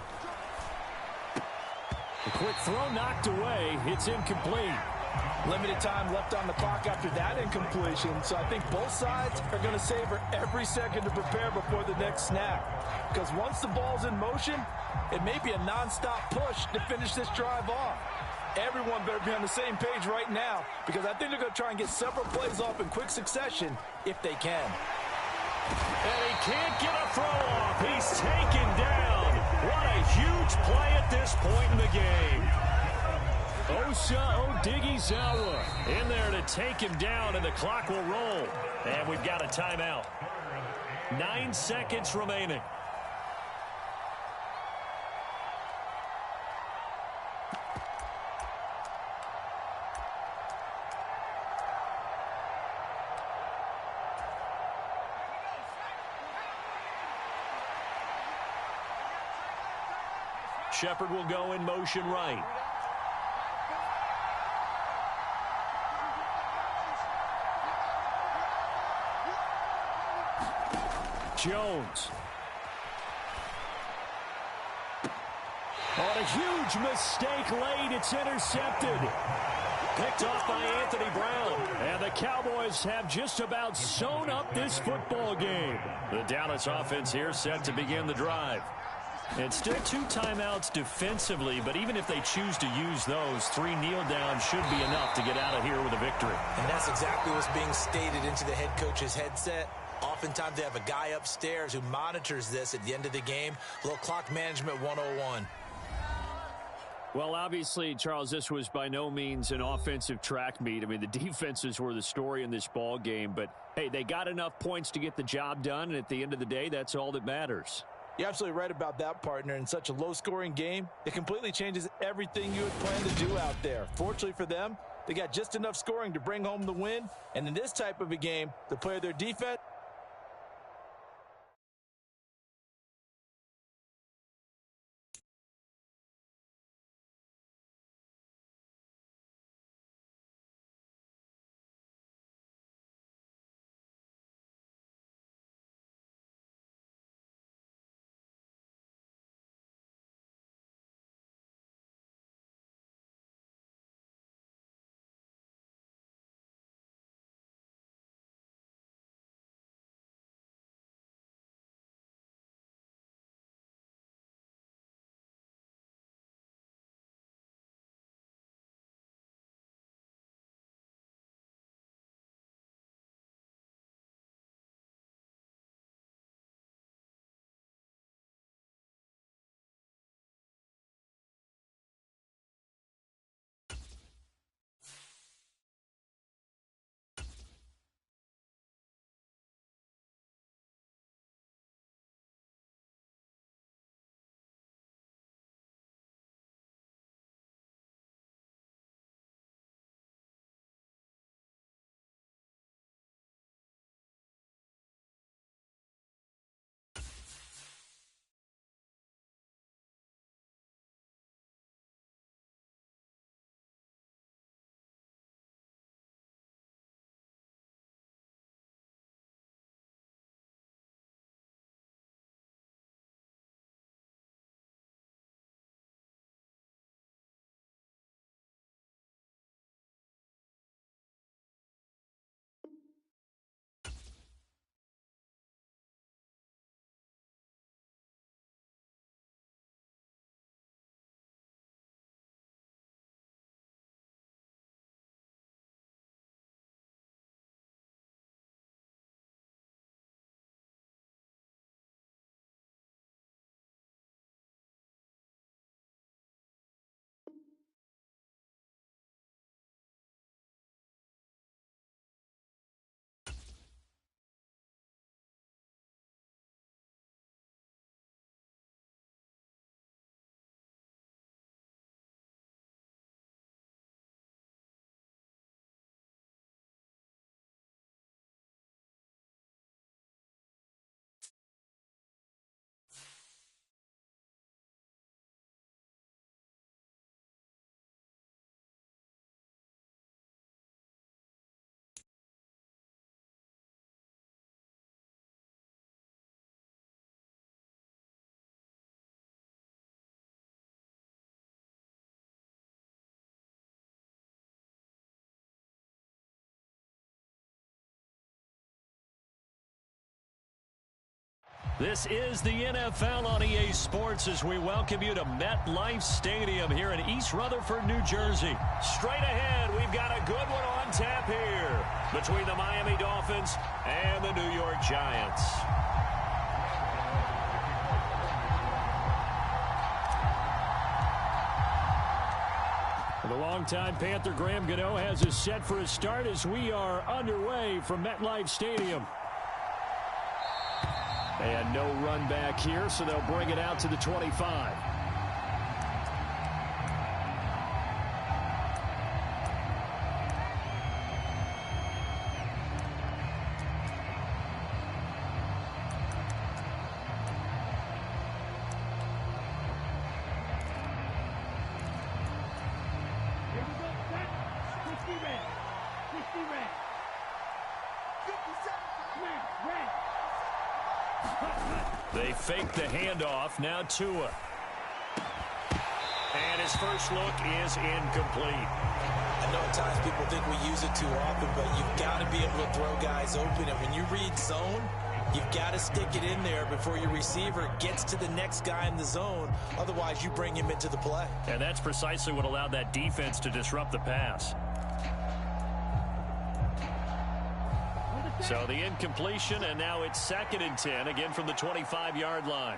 A quick throw knocked away. It's incomplete. Limited time left on the clock after that incompletion, so I think both sides are going to savor every second to prepare before the next snap. Because once the ball's in motion, it may be a nonstop push to finish this drive off. Everyone better be on the same page right now, because I think they're going to try and get several plays off in quick succession if they can. And he can't get a throw off. He's taken down. What a huge play at this point in the game. Osa Odighizuwa in there to take him down, and the clock will roll. And we've got a timeout. 9 seconds remaining. Shepard will go in motion right. Jones. On a huge mistake late, it's intercepted. Picked off by Anthony Brown. And the Cowboys have just about sewn up this football game. The Dallas offense here set to begin the drive. And still 2 timeouts defensively, but even if they choose to use those, 3 kneel downs should be enough to get out of here with a victory. And that's exactly what's being stated into the head coach's headset. Oftentimes they have a guy upstairs who monitors this at the end of the game. A little clock management 101. Well, obviously, Charles, this was by no means an offensive track meet. I mean, the defenses were the story in this ball game. But, hey, they got enough points to get the job done, and at the end of the day, that's all that matters. You're absolutely right about that, partner. In such a low-scoring game, it completely changes everything you had planned to do out there. Fortunately for them, they got just enough scoring to bring home the win. And in this type of a game, to play their defense, This is the NFL on EA Sports as we welcome you to MetLife Stadium here in East Rutherford, New Jersey. Straight ahead, we've got a good one on tap here between the Miami Dolphins and the New York Giants. The longtime Panther Graham Gano has us set for a start as we are underway from MetLife Stadium. And no run back here, so they'll bring it out to the 25. They fake the handoff. Now Tua. And his first look is incomplete. I know at times people think we use it too often, but you've got to be able to throw guys open. And when you read zone, you've got to stick it in there before your receiver gets to the next guy in the zone. Otherwise, you bring him into the play. And that's precisely what allowed that defense to disrupt the pass. So the incompletion, and now it's 2nd and 10, again from the 25-yard line.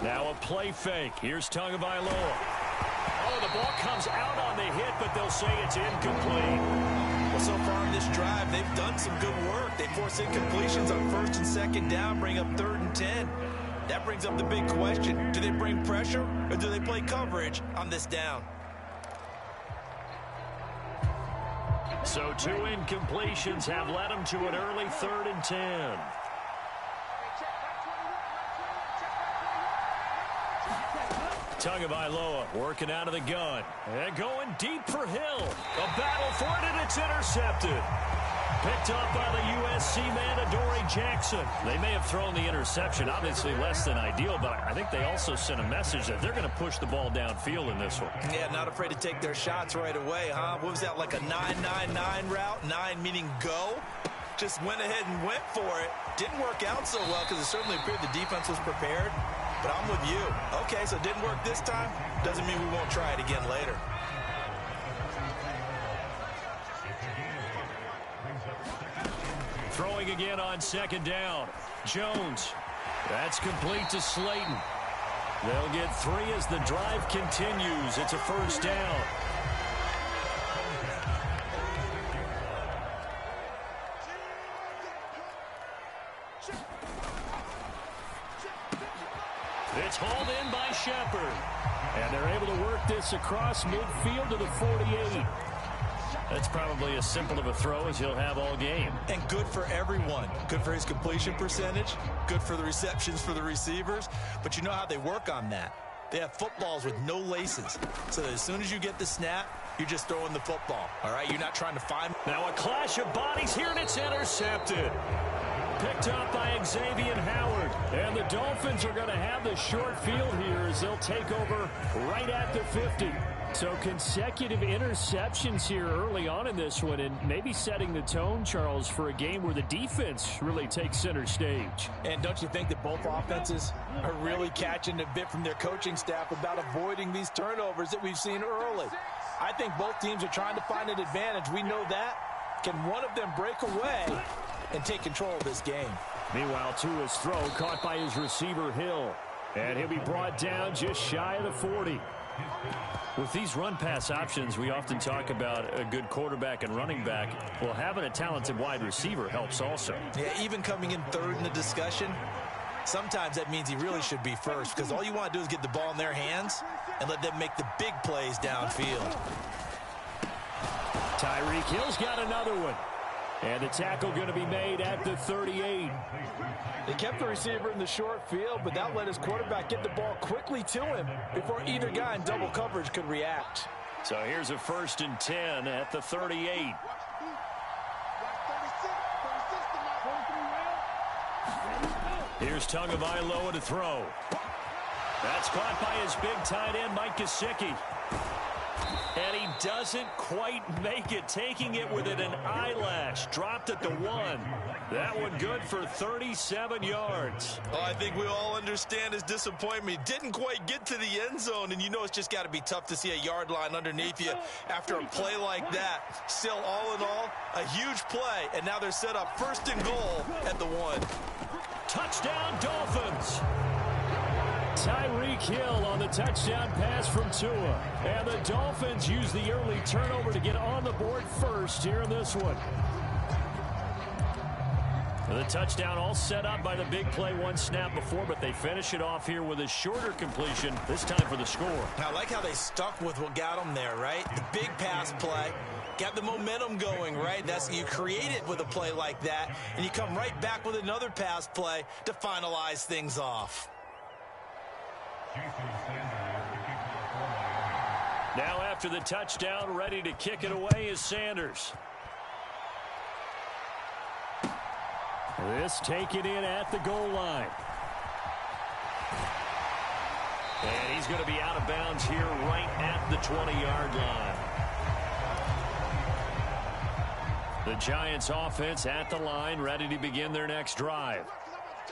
Now a play fake. Here's Tagovailoa. Oh, the ball comes out on the hit, but they'll say it's incomplete. Well, so far in this drive, they've done some good work. They force incompletions on 1st and 2nd down, bring up 3rd and 10. That brings up the big question. Do they bring pressure, or do they play coverage on this down? So 2 incompletions have led them to an early 3rd and 10. Tagovailoa working out of the gun. And going deep for Hill. A battle for it, and it's intercepted. Picked up by the USC man, Adoree Jackson. They may have thrown the interception, obviously less than ideal, but I think they also sent a message that they're going to push the ball downfield in this one. Yeah, not afraid to take their shots right away, huh? What was that, like a 9-9-9 route? 9 meaning go? Just went ahead and went for it. Didn't work out so well because it certainly appeared the defense was prepared. But I'm with you. Okay, so it didn't work this time. Doesn't mean we won't try it again later. Throwing again on 2nd down. Jones. That's complete to Slayton. They'll get 3 as the drive continues. It's a 1st down. It's hauled in by Shepard. And they're able to work this across midfield to the 48. That's probably as simple of a throw as he'll have all game. And good for everyone. Good for his completion percentage. Good for the receptions for the receivers. But you know how they work on that. They have footballs with no laces. So that as soon as you get the snap, you're just throwing the football. All right? You're not trying to find. Now a clash of bodies here, and it's intercepted. Picked up by Xavier Howard. And the Dolphins are going to have the short field here as they'll take over right at the 50. So consecutive interceptions here early on in this one, and maybe setting the tone, Charles, for a game where the defense really takes center stage. And don't you think that both offenses are really catching a bit from their coaching staff about avoiding these turnovers that we've seen early? I think both teams are trying to find an advantage. We know that. Can one of them break away and take control of this game? Meanwhile, Tua's throw caught by his receiver, Hill. And he'll be brought down just shy of the 40. With these run-pass options, we often talk about a good quarterback and running back. Well, having a talented wide receiver helps also. Yeah, even coming in 3rd in the discussion, sometimes that means he really should be first because all you want to do is get the ball in their hands and let them make the big plays downfield. Tyreek Hill's got another one. And the tackle going to be made at the 38. They kept the receiver in the short field, but that let his quarterback get the ball quickly to him before either guy in double coverage could react. So here's a 1st and 10 at the 38. Here's Tagovailoa to throw. That's caught by his big tight end, Mike Gesicki. And he doesn't quite make it, taking it within an eyelash. Dropped it to 1. That one good for 37 yards. Oh, I think we all understand his disappointment. Didn't quite get to the end zone, and you know it's just got to be tough to see a yard line underneath you after a play like that. Still, all in all, a huge play, and now they're set up 1st and goal at the 1. Touchdown, Dolphins. Tyreek Hill on the touchdown pass from Tua. And the Dolphins use the early turnover to get on the board first here in this one. The touchdown all set up by the big play 1 snap before, but they finish it off here with a shorter completion, this time for the score. I like how they stuck with what got them there, right? The big pass play. Got the momentum going, right? You create it with a play like that, and you come right back with another pass play to finalize things off. Now after the touchdown, ready to kick it away is Sanders. This taken in at the goal line. And he's going to be out of bounds here right at the 20-yard line. The Giants offense at the line, ready to begin their next drive.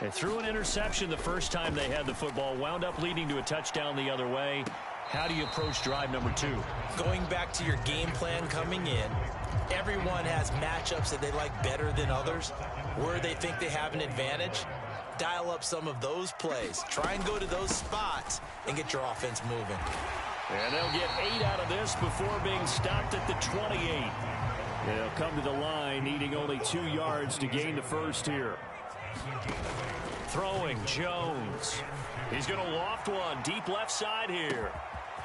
They threw an interception the first time they had the football, wound up leading to a touchdown the other way. How do you approach drive number 2? Going back to your game plan coming in, everyone has matchups that they like better than others, where they think they have an advantage. Dial up some of those plays. Try and go to those spots and get your offense moving. And they'll get 8 out of this before being stopped at the 28. They'll come to the line, needing only 2 yards to gain the first here. Throwing, Jones. He's going to loft one deep left side here.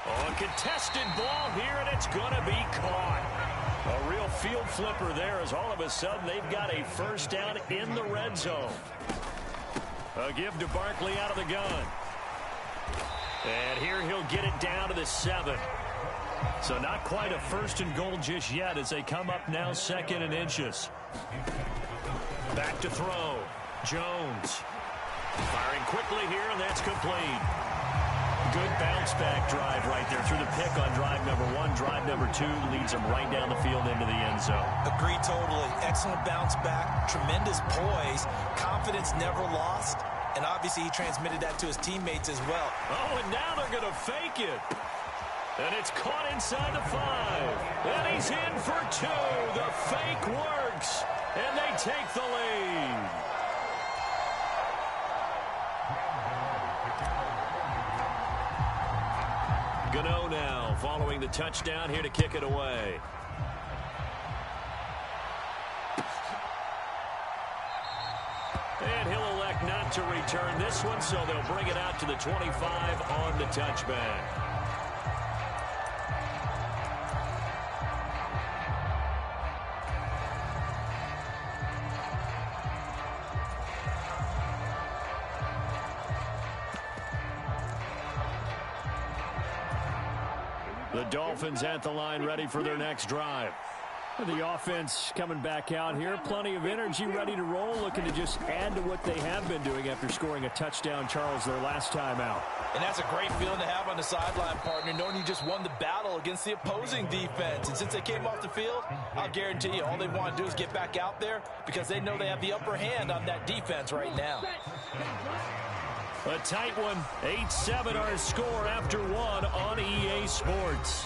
Oh, a contested ball here, and it's going to be caught. A real field flipper there, as all of a sudden they've got a first down in the red zone. A give to Barkley out of the gun. And here he'll get it down to the 7. So not quite a 1st and goal just yet as they come up now 2nd and inches. Back to throw. Jones. Firing quickly here, and that's complete. Good bounce-back drive right there through the pick on drive number 1. Drive number 2 leads them right down the field into the end zone. Agree totally. Excellent bounce-back, tremendous poise, confidence never lost, and obviously he transmitted that to his teammates as well. Oh, and now they're going to fake it. And it's caught inside the 5. And he's in for 2. The fake works, and they take the lead. Gano now following the touchdown here to kick it away. And he'll elect not to return this one, so they'll bring it out to the 25 on the touchback. The Dolphins at the line, ready for their next drive. The offense coming back out here. Plenty of energy, ready to roll, looking to just add to what they have been doing after scoring a touchdown, Charles, their last time out. And that's a great feeling to have on the sideline, partner, knowing you just won the battle against the opposing defense. And since they came off the field, I'll guarantee you all they want to do is get back out there because they know they have the upper hand on that defense right now. A tight one. 8-7 our score after 1 on EA Sports.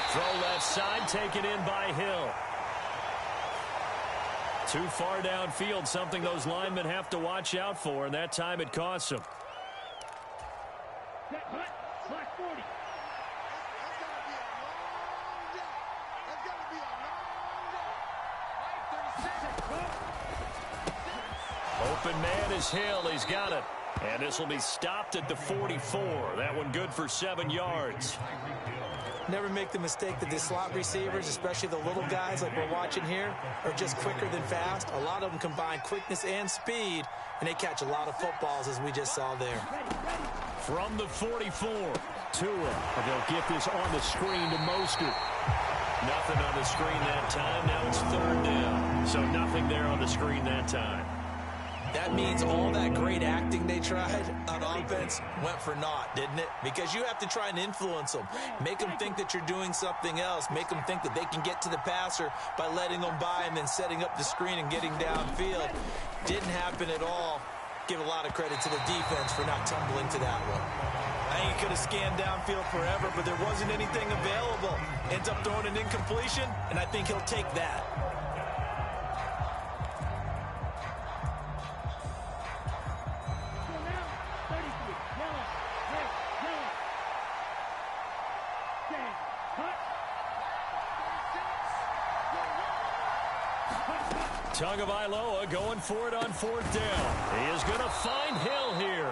Throw left side, taken in by Hill. Too far downfield, something those linemen have to watch out for, and that time it costs them. Open man is Hill. He's got it. And this will be stopped at the 44. That one good for 7 yards. Never make the mistake that the slot receivers, especially the little guys like we're watching here, are just quicker than fast. A lot of them combine quickness and speed, and they catch a lot of footballs as we just saw there. From the 44, Tua. And they'll get this on the screen to Mostert. Nothing on the screen that time. Now it's third down. So nothing there on the screen that time. That means all that great acting they tried on offense went for naught, didn't it? Because you have to try and influence them. Make them think that you're doing something else. Make them think that they can get to the passer by letting them by and then setting up the screen and getting downfield. Didn't happen at all. Give a lot of credit to the defense for not tumbling to that one. I think he could have scanned downfield forever, but there wasn't anything available. Ends up throwing an incompletion, and I think he'll take that. Tagovailoa going for it on fourth down. He is going to find Hill here.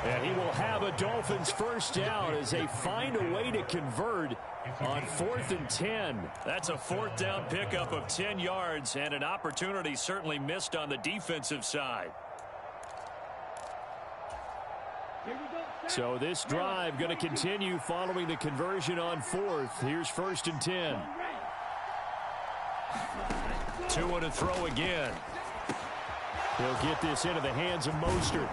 And he will have a Dolphins first down as they find a way to convert on 4th and 10. That's a fourth down pickup of 10 yards and an opportunity certainly missed on the defensive side. So this drive going to continue following the conversion on 4th. Here's 1st and 10. Tua to throw again. He'll get this into the hands of Mostert.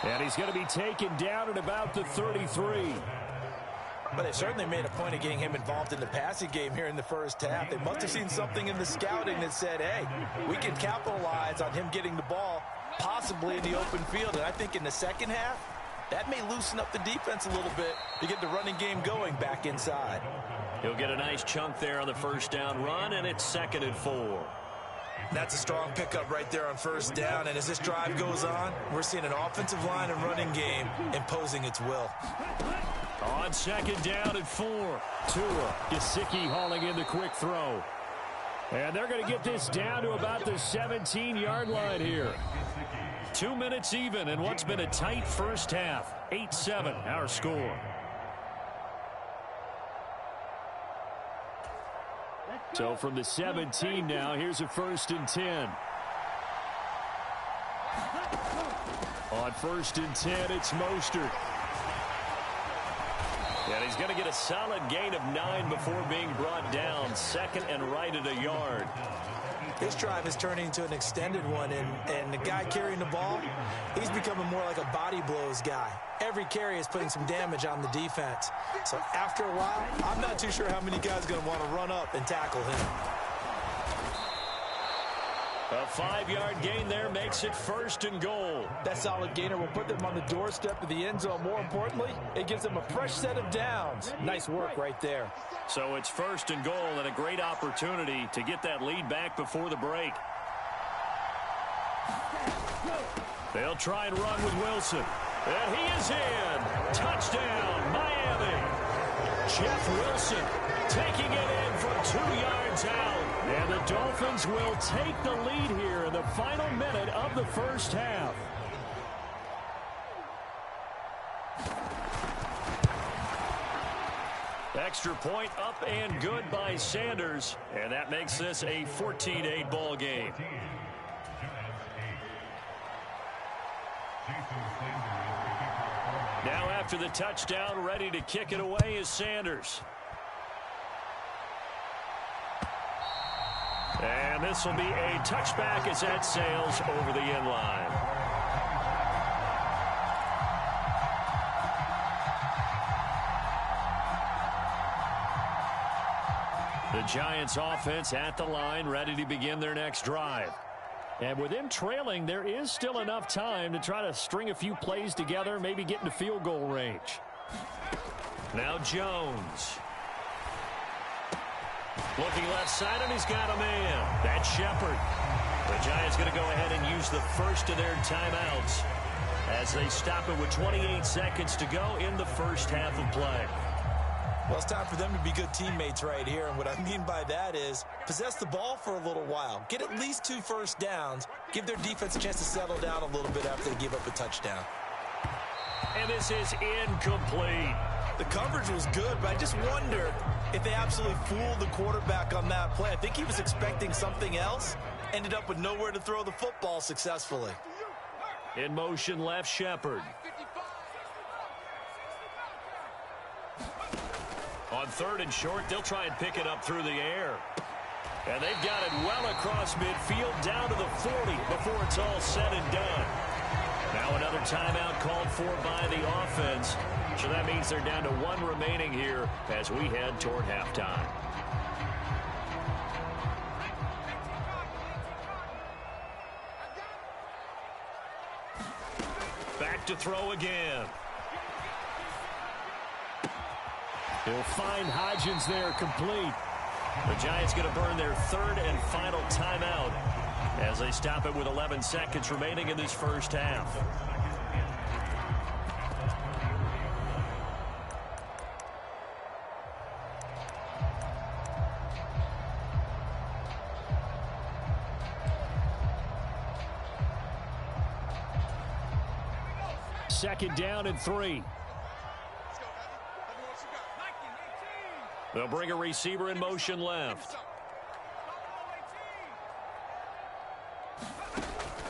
And he's going to be taken down at about the 33. But they certainly made a point of getting him involved in the passing game here in the first half. They must have seen something in the scouting that said, hey, we can capitalize on him getting the ball possibly in the open field. And I think in the second half, that may loosen up the defense a little bit to get the running game going back inside. He'll get a nice chunk there on the first down run, and it's 2nd and 4. That's a strong pickup right there on first down. And as this drive goes on, we're seeing an offensive line and running game imposing its will. On 2nd down and 4. Tua, Gesicki hauling in the quick throw. And they're going to get this down to about the 17-yard line here. 2 minutes even in what's been a tight first half. 8-7 our score. So from the 17 now, here's a 1st and 10. On 1st and 10, it's Mostert. And he's going to get a solid gain of 9 before being brought down. 2nd and right at a yard. This drive is turning into an extended one, and the guy carrying the ball, he's becoming more like a body blows guy. Every carry is putting some damage on the defense. So after a while, I'm not too sure how many guys are going to want to run up and tackle him. A 5-yard gain there makes it 1st and goal. That solid gainer will put them on the doorstep of the end zone. More importantly, it gives them a fresh set of downs. Nice work right there. So it's 1st and goal and a great opportunity to get that lead back before the break. They'll try and run with Wilson. And he is in. Touchdown, Miami. Jeff Wilson taking it in for 2 yards out. And the Dolphins will take the lead here in the final minute of the first half. Extra point up and good by Sanders. And that makes this a 14-8 ball game. Now after the touchdown, ready to kick it away is Sanders. And this will be a touchback as that sails over the end line. The Giants offense at the line, ready to begin their next drive. And with them trailing, there is still enough time to try to string a few plays together, maybe get into field goal range. Now Jones. Looking left side, and he's got a man. That's Shepard. The Giants going to go ahead and use the first of their timeouts as they stop it with 28 seconds to go in the first half of play. Well, it's time for them to be good teammates right here. And what I mean by that is possess the ball for a little while. Get at least 2 first downs. Give their defense a chance to settle down a little bit after they give up a touchdown. And this is incomplete. The coverage was good, but I just wonder if they absolutely fooled the quarterback on that play. I think he was expecting something else. Ended up with nowhere to throw the football successfully. In motion left, Shepard. third and short. They'll try and pick it up through the air. And they've got it well across midfield down to the 40 before it's all said and done. Now another timeout called for by the offense. So that means they're down to one remaining here as we head toward halftime. Back to throw again. He'll find Hodgins there complete. The Giants going to burn their third and final timeout as they stop it with 11 seconds remaining in this first half. Second down and 3. They'll bring a receiver in motion left.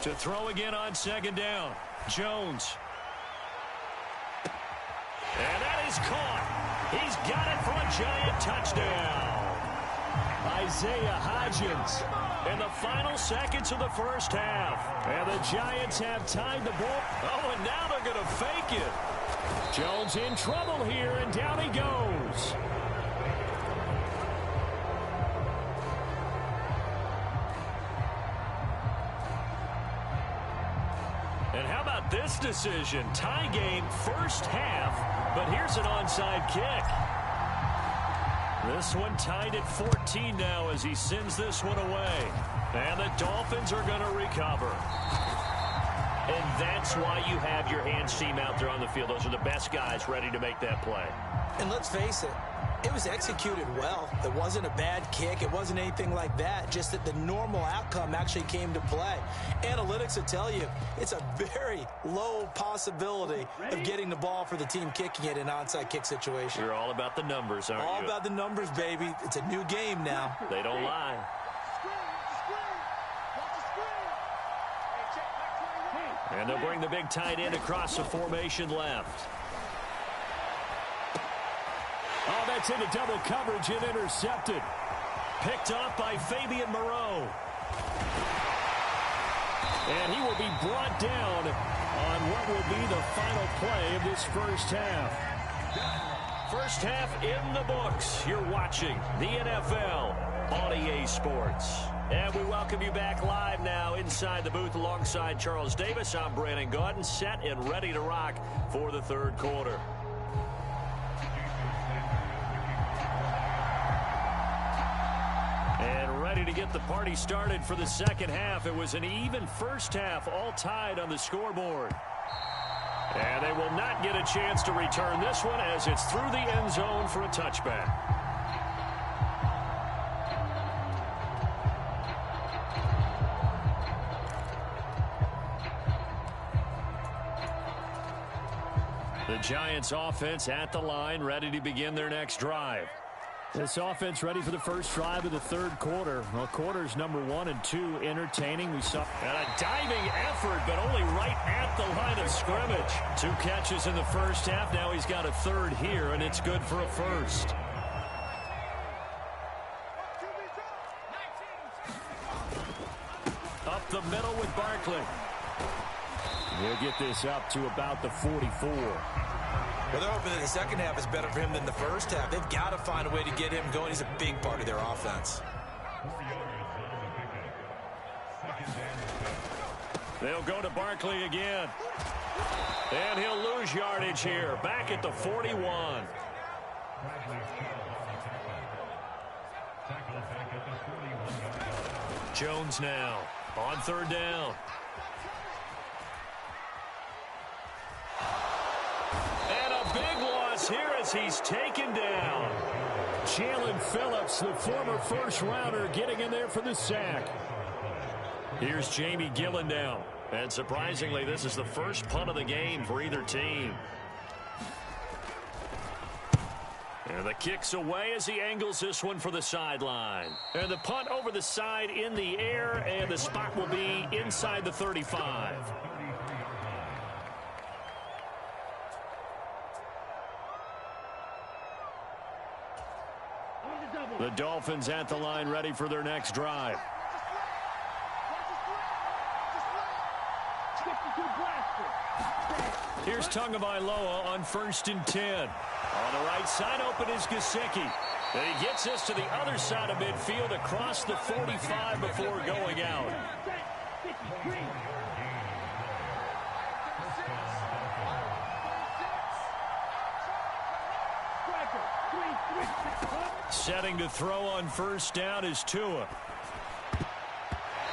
To throw again on second down. Jones. And that is caught. He's got it for a Giant touchdown. Isaiah Hodgins. In the final seconds of the first half. And the Giants have tied the ball. Oh, and now they're going to fake it. Jones in trouble here, and down he goes. And how about this decision? Tie game first half, but here's an onside kick. This one tied at 14 now as he sends this one away. And the Dolphins are going to recover. And that's why you have your hands team out there on the field. Those are the best guys ready to make that play. And let's face it, it was executed well. It wasn't a bad kick. It wasn't anything like that. Just that the normal outcome actually came to play. Analytics will tell you it's a very low possibility of getting the ball for the team kicking it in an onside kick situation. You're all about the numbers, aren't you? All about the numbers, baby. It's a new game now. They don't lie. And they'll bring the big tight end across the formation left. Oh, that's into double coverage and intercepted. Picked off by Fabian Moreau. And he will be brought down on what will be the final play of this first half. First half in the books. You're watching the NFL on EA Sports. And we welcome you back live now inside the booth alongside Charles Davis. I'm Brandon Gaudin, set and ready to rock for the third quarter. And ready to get the party started for the second half. It was an even first half, all tied on the scoreboard. And they will not get a chance to return this one as it's through the end zone for a touchback. The Giants offense at the line, ready to begin their next drive. This offense ready for the first drive of the third quarter. Well, quarters number 1 and 2 entertaining. We saw and a diving effort, but only right at the line of scrimmage. 2 catches in the first half. Now he's got a third here, and it's good for a first. Up the middle with Barkley. He'll get this up to about the 44. Well, they're hoping that the second half is better for him than the first half. They've got to find a way to get him going. He's a big part of their offense. They'll go to Barkley again. And he'll lose yardage here. Back at the 41. Jones now on third down. And a big loss here as he's taken down. Jalen Phillips, the former first-rounder, getting in there for the sack. Here's Jamie Gillen now. And surprisingly, this is the first punt of the game for either team. And the kick's away as he angles this one for the sideline. And the punt over the side in the air, and the spot will be inside the 35. The Dolphins at the line ready for their next drive. Here's Tagovailoa on 1st and 10. On the right side, open is Gesicki. And he gets us to the other side of midfield across the 45 before going out. Setting to throw on 1st down is Tua.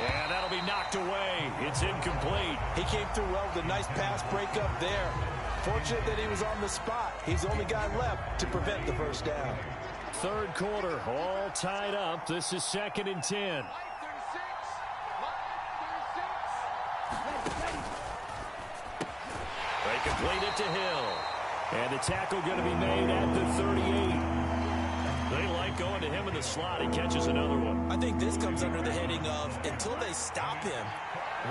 And that'll be knocked away. It's incomplete. He came through well with a nice pass breakup there. Fortunate that he was on the spot. He's the only guy left to prevent the 1st down. 3rd quarter, all tied up. This is 2nd and 10. They complete it to Hill. And the tackle going to be made at the 38. They like going to him in the slot. He catches another one. I think this comes under the heading of until they stop him,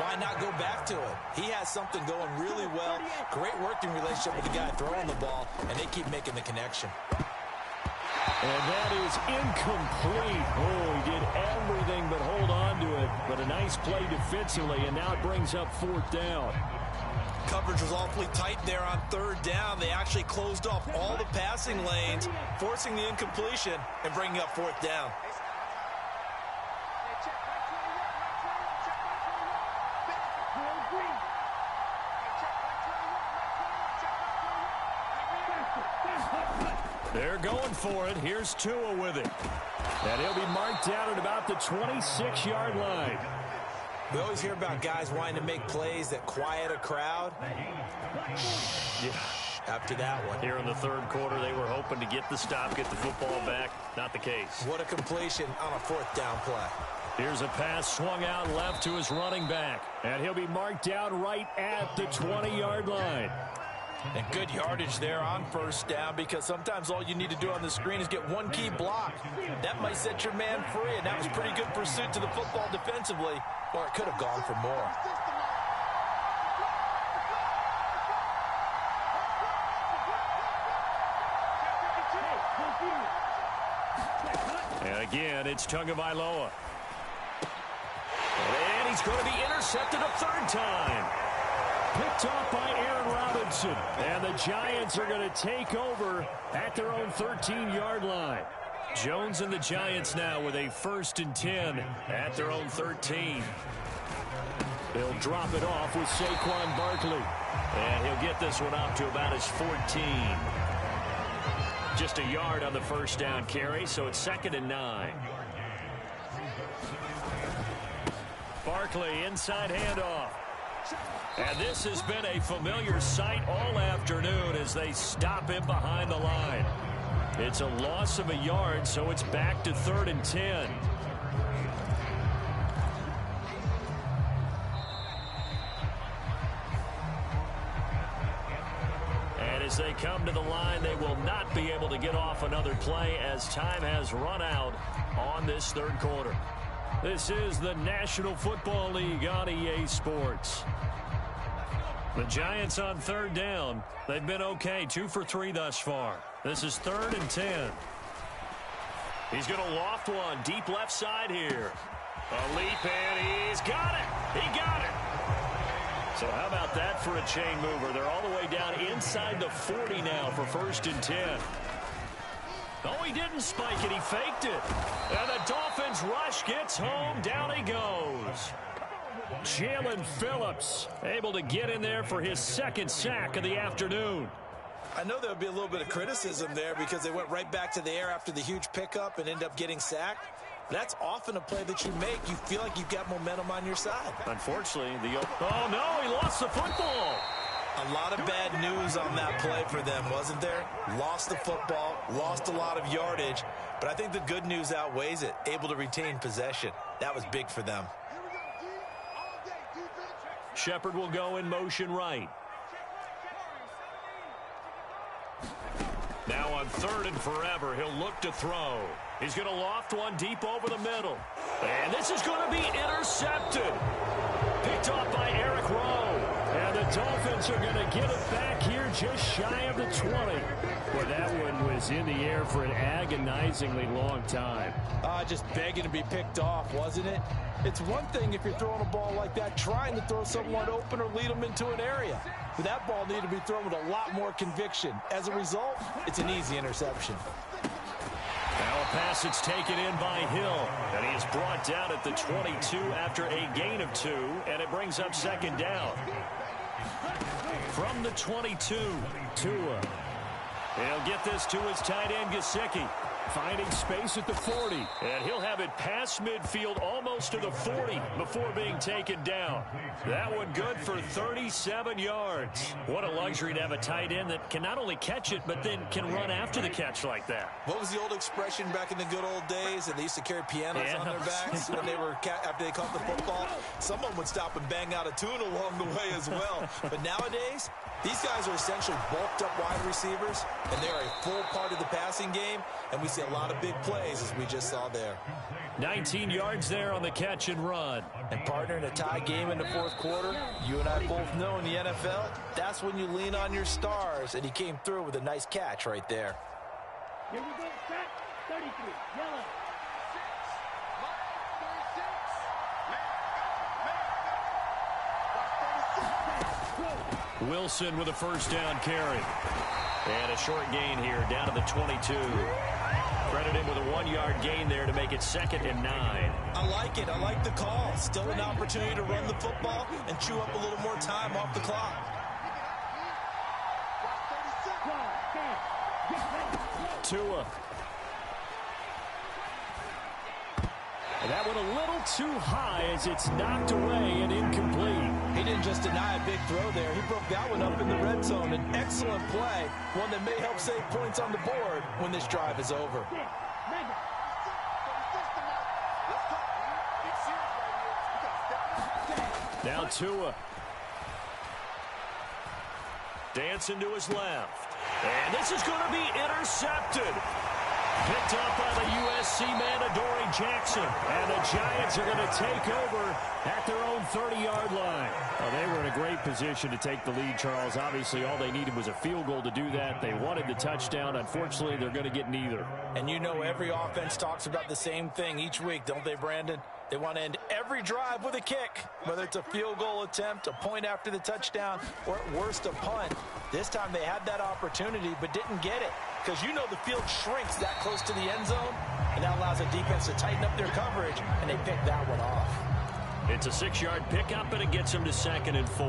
why not go back to it? He has something going really well. Great working relationship with the guy throwing the ball, and they keep making the connection. And that is incomplete. Oh, he did everything but hold on to it. But a nice play defensively, and now it brings up 4th down. Coverage was awfully tight there on 3rd down. They actually closed off all the passing lanes, forcing the incompletion and bringing up 4th down. They're going for it. Here's Tua with it. And he'll be marked down at about the 26-yard line. We always hear about guys wanting to make plays that quiet a crowd. Yeah, after that one. Here in the 3rd quarter, they were hoping to get the stop, get the football back. Not the case. What a completion on a 4th down play. Here's a pass swung out left to his running back. And he'll be marked down right at the 20-yard line. And good yardage there on 1st down, because sometimes all you need to do on the screen is get one key block. That might set your man free, and that was pretty good pursuit to the football defensively, or it could have gone for more. And again, it's Tagovailoa. And he's going to be intercepted a 3rd time. Picked off by Aaron Robinson. And the Giants are going to take over at their own 13-yard line. Jones and the Giants now with a 1st and 10 at their own 13. They'll drop it off with Saquon Barkley. And he'll get this one up to about his 14. Just a yard on the 1st down carry, so it's 2nd and 9. Barkley, inside handoff. And this has been a familiar sight all afternoon as they stop him behind the line. It's a loss of a yard, so it's back to 3rd and 10. And as they come to the line, they will not be able to get off another play as time has run out on this 3rd quarter. This is the National Football League on EA Sports. The Giants on 3rd down. They've been okay, 2 for 3 thus far. This is 3rd and 10. He's going to loft one deep left side here. A leap, and he's got it. He got it. So how about that for a chain mover? They're all the way down inside the 40 now for 1st and 10. Oh, he didn't spike it. He faked it. And the Dolphins rush gets home. Down he goes. Jalen Phillips able to get in there for his 2nd sack of the afternoon. I know there would be a little bit of criticism there because they went right back to the air after the huge pickup and ended up getting sacked. That's often a play that you make. You feel like you've got momentum on your side. Unfortunately, oh, no, he lost the football. A lot of bad news on that play for them, wasn't there? Lost the football, lost a lot of yardage, but I think the good news outweighs it. Able to retain possession. That was big for them. Shepard will go in motion right. Now on 3rd and forever, he'll look to throw. He's going to loft one deep over the middle. And this is going to be intercepted. Picked off by Eric Rowe. And the Dolphins Dolphins are going to get it back here just shy of the 20. Boy, that one was in the air for an agonizingly long time. Just begging to be picked off, wasn't it? It's one thing if you're throwing a ball like that, trying to throw someone open or lead them into an area. But that ball needed to be thrown with a lot more conviction. As a result, it's an easy interception. Now a pass that's taken in by Hill, and he is brought down at the 22 after a gain of 2, and it brings up second down. From the 22, Tua. He'll get this to his tight end, Gesicki. Finding space at the 40. And he'll have it past midfield almost to the 40 before being taken down. That one good for 37 yards. What a luxury to have a tight end that can not only catch it, but then can run after the catch like that. What was the old expression back in the good old days? And they used to carry pianos on their backs when they were after they caught the football. Someone would stop and bang out a tune along the way as well. But nowadays, these guys are essentially bulked up wide receivers, and they are a full part of the passing game, and we see a lot of big plays as we just saw there. 19 yards there on the catch and run. And partner, in a tie game in the fourth quarter, you and I both know in the NFL, that's when you lean on your stars, and he came through with a nice catch right there. Here we go, set, 33, yellow. Wilson with a first down carry. And a short gain here down to the 22. Credit him with a 1-yard gain there to make it 2nd and 9. I like it. I like the call. Still an opportunity to run the football and chew up a little more time off the clock. Tua. And that one a little too high as it's knocked away and incomplete. He didn't just deny a big throw there. He broke that one up in the red zone. An excellent play, one that may help save points on the board when this drive is over. Now Tua. Dancing to his left. And this is going to be intercepted. Picked up by the USC man, Adoree Jackson. And the Giants are going to take over at their own 30-yard line. Well, they were in a great position to take the lead, Charles. Obviously, all they needed was a field goal to do that. They wanted the touchdown. Unfortunately, they're going to get neither. And you know every offense talks about the same thing each week, don't they, Brandon? They want to end every drive with a kick, whether it's a field goal attempt, a point after the touchdown, or at worst, a punt. This time they had that opportunity but didn't get it because you know the field shrinks that close to the end zone, and that allows the defense to tighten up their coverage, and they pick that one off. It's a 6-yard pickup, and it gets them to 2nd and 4.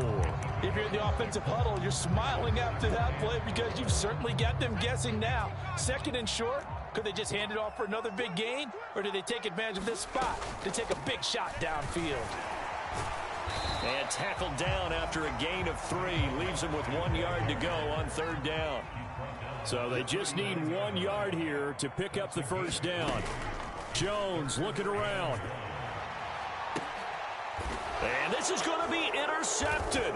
If you're in the offensive huddle, you're smiling after that play because you've certainly got them guessing now. 2nd and short. Could they just hand it off for another big gain, or do they take advantage of this spot to take a big shot downfield? And tackled down after a gain of 3. Leaves them with 1 yard to go on 3rd down. So they just need 1 yard here to pick up the first down. Jones looking around. And this is going to be intercepted.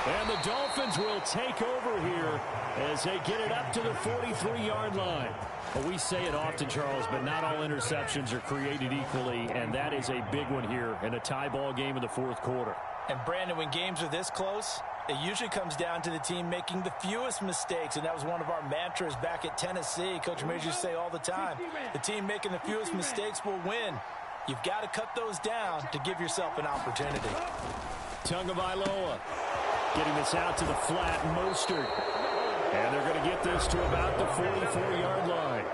And the Dolphins will take over here as they get it up to the 43-yard line. Well, we say it often, Charles, but not all interceptions are created equally, and that is a big one here in a tie ball game in the fourth quarter. And, Brandon, when games are this close, it usually comes down to the team making the fewest mistakes, and that was one of our mantras back at Tennessee. Coach Majors used to say all the time, the team making the fewest mistakes will win. You've got to cut those down to give yourself an opportunity. Tagovailoa getting this out to the flat, Mostert. And they're going to get this to about the 44-yard line.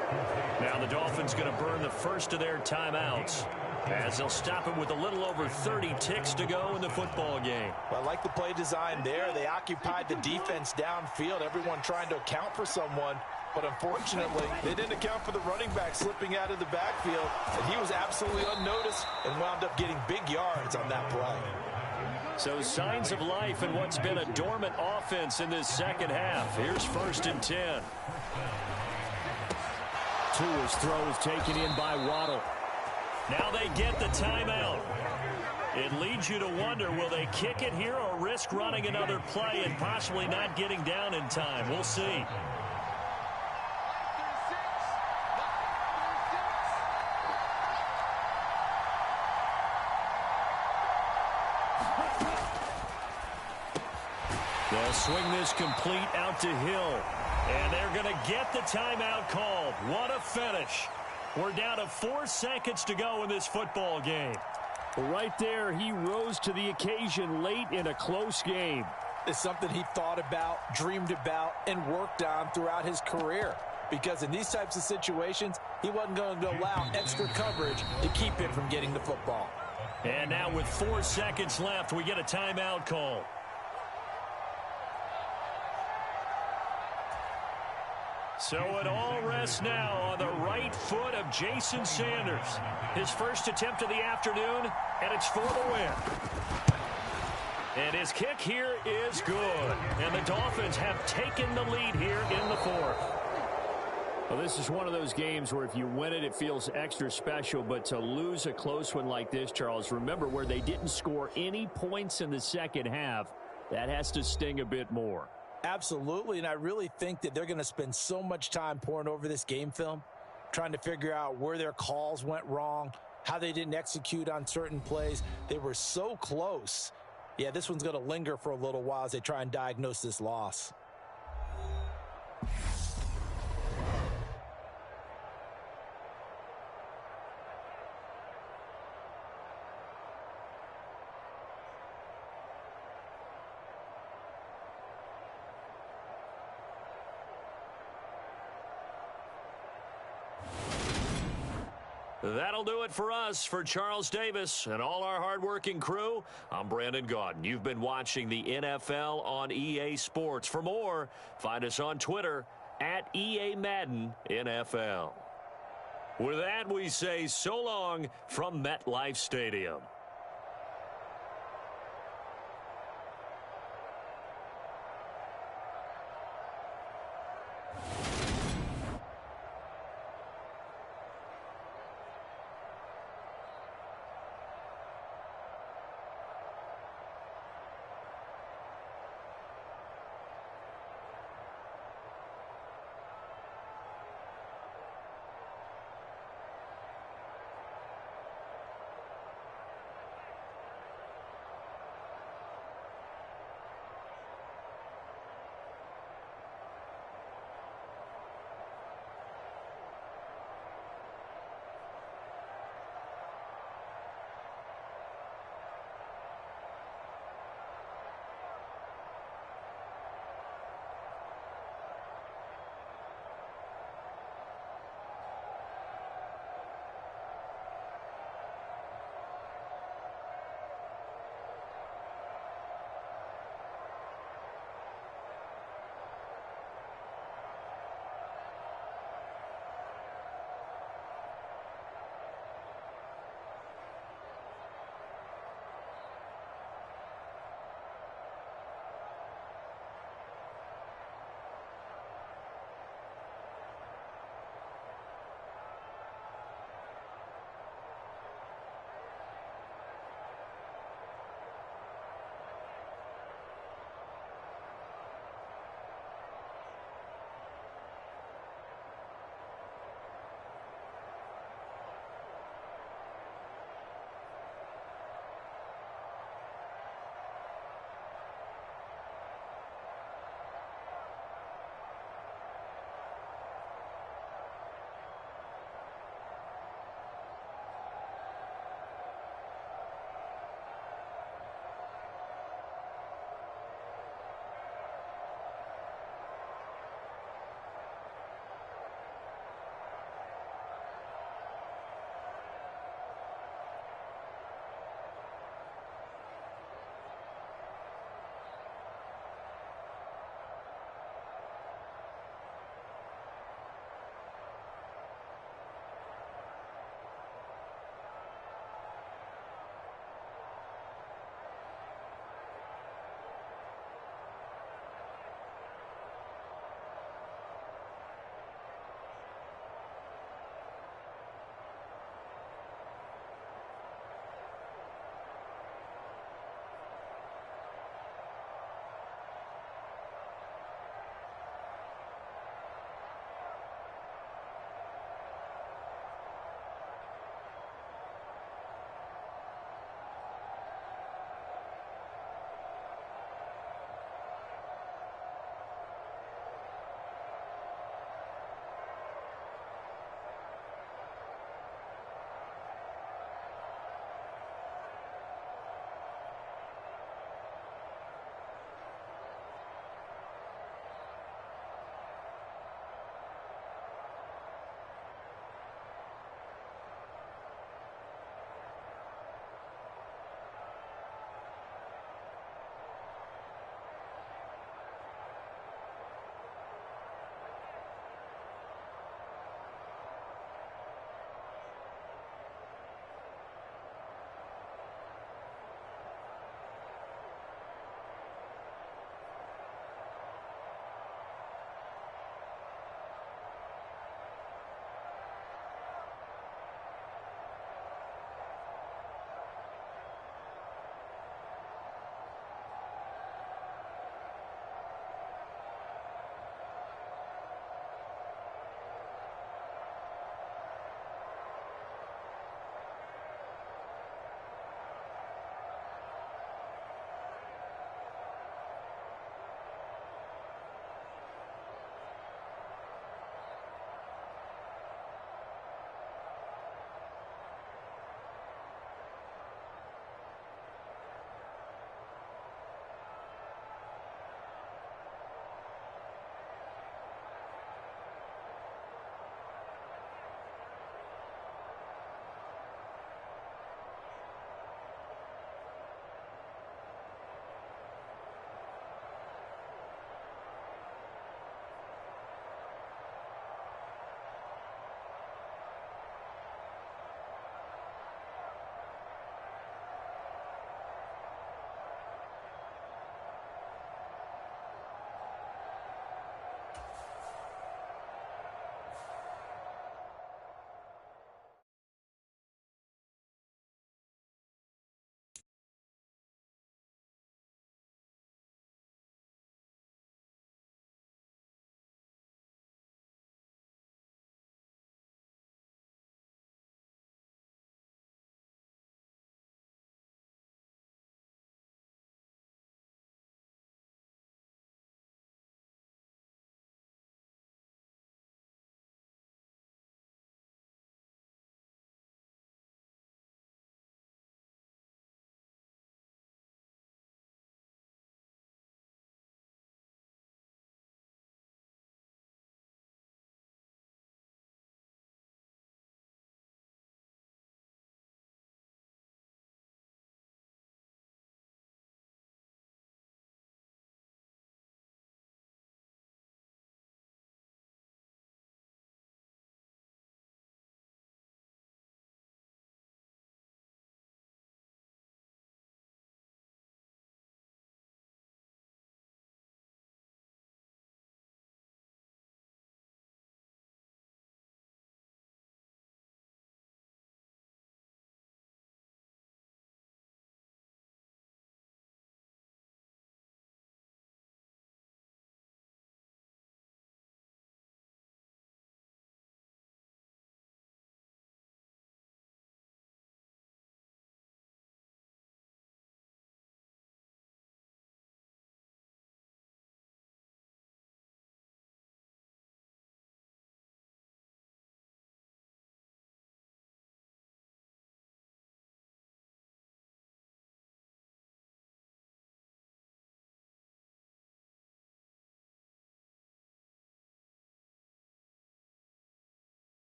Now the Dolphins going to burn the first of their timeouts as they'll stop it with a little over 30 ticks to go in the football game. Well, I like the play design there. They occupied the defense downfield, everyone trying to account for someone. But unfortunately, they didn't account for the running back slipping out of the backfield. And he was absolutely unnoticed and wound up getting big yards on that play. So signs of life in what's been a dormant offense in this second half. Here's 1st and 10. Tua's throw is taken in by Waddle. Now they get the timeout. It leads you to wonder, will they kick it here or risk running another play and possibly not getting down in time? We'll see. They'll swing this complete out to Hill. And they're going to get the timeout called. What a finish. We're down to 4 seconds to go in this football game. Right there, he rose to the occasion late in a close game. It's something he thought about, dreamed about, and worked on throughout his career. Because in these types of situations, he wasn't going to allow extra coverage to keep him from getting the football. And now with 4 seconds left, we get a timeout call. So it all rests now on the right foot of Jason Sanders. His first attempt of the afternoon, and it's for the win. And his kick here is good. And the Dolphins have taken the lead here in the fourth. Well, this is one of those games where if you win it, it feels extra special. But to lose a close one like this, Charles, remember where they didn't score any points in the second half, that has to sting a bit more. Absolutely, and I really think that they're going to spend so much time poring over this game film, trying to figure out where their calls went wrong, how they didn't execute on certain plays. They were so close. Yeah, this one's going to linger for a little while as they try and diagnose this loss. That'll do it for us. For Charles Davis and all our hardworking crew, I'm Brandon Gaudin. You've been watching the NFL on EA Sports. For more, find us on Twitter at EA Madden NFL. With that, we say so long from MetLife Stadium.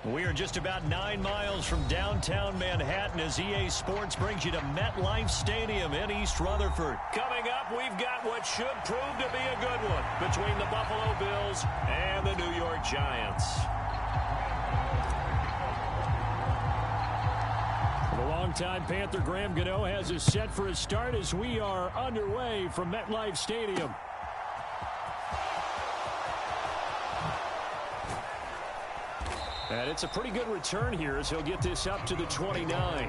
We are just about 9 miles from downtown Manhattan as EA Sports brings you to MetLife Stadium in East Rutherford. Coming up, we've got what should prove to be a good one between the Buffalo Bills and the New York Giants. The longtime Panther Graham Gano has us set for a start as we are underway from MetLife Stadium. And it's a pretty good return here as he'll get this up to the 29.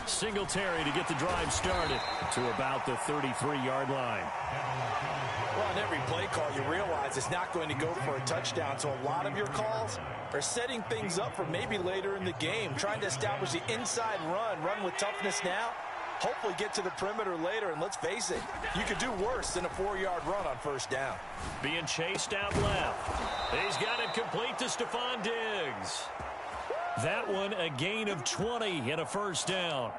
Singletary to get the drive started to about the 33-yard line. Well, on every play call, you realize it's not going to go for a touchdown, so a lot of your calls are setting things up for maybe later in the game, trying to establish the inside run with toughness now, hopefully get to the perimeter later, and let's face it, you could do worse than a 4-yard run on first down. Being chased out left. He's got it complete to Stephon Diggs. That one a gain of 20 and a first down.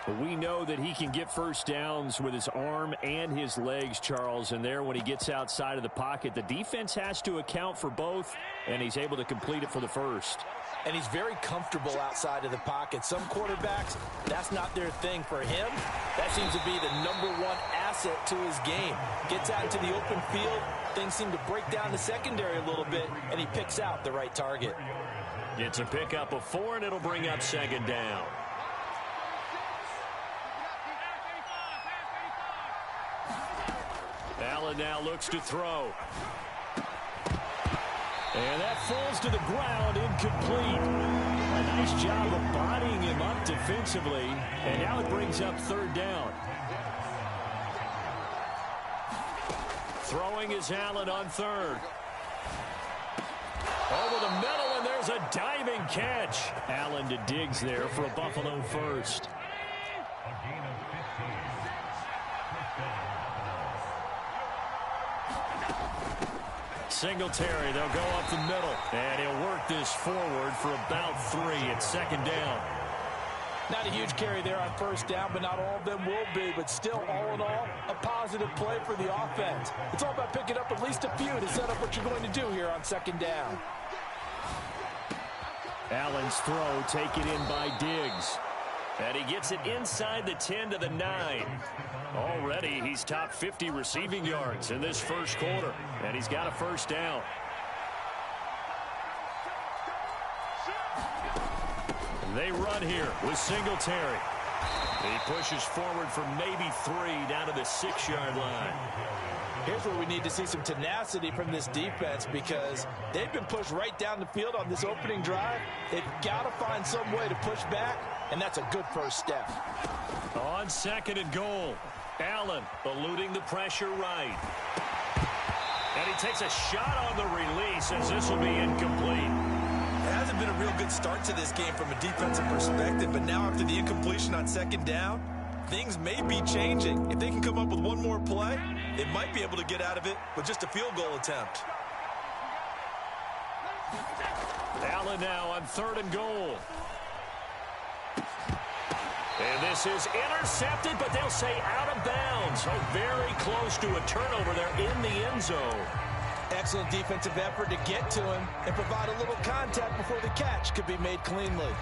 But we know that he can get first downs with his arm and his legs, Charles. And there, when he gets outside of the pocket, the defense has to account for both, and he's able to complete it for the first. And he's very comfortable outside of the pocket. Some quarterbacks, that's not their thing. For him, that seems to be the #1 asset to his game. Gets out into the open field, things seem to break down the secondary a little bit, and he picks out the right target. It's a pickup of 4, and it'll bring up second down. Allen now looks to throw. And that falls to the ground, incomplete. A nice job of bodying him up defensively. And now it brings up third down. Throwing is Allen on third. Over the middle, and there's a diving catch. Allen to Diggs there for a Buffalo first. Singletary, they'll go up the middle, and he'll work this forward for about 3 at second down. Not a huge carry there on first down, but not all of them will be. But still, all in all, a positive play for the offense. It's all about picking up at least a few to set up what you're going to do here on second down. Allen's throw taken in by Diggs. And he gets it inside the 10 to the 9. Already, he's top 50 receiving yards in this first quarter. And he's got a first down. They run here with Singletary. He pushes forward for maybe 3 down to the 6-yard line. Here's where we need to see some tenacity from this defense because they've been pushed right down the field on this opening drive. They've got to find some way to push back, and that's a good first step. On second and goal, Allen eluding the pressure right. And he takes a shot on the release as this will be incomplete. It hasn't been a real good start to this game from a defensive perspective, but now after the incompletion on second down, things may be changing. If they can come up with one more play, they might be able to get out of it with just a field goal attempt. Allen now on third and goal. And this is intercepted, but they'll say out of bounds. Oh, very close to a turnover there in the end zone. Excellent defensive effort to get to him and provide a little contact before the catch could be made cleanly.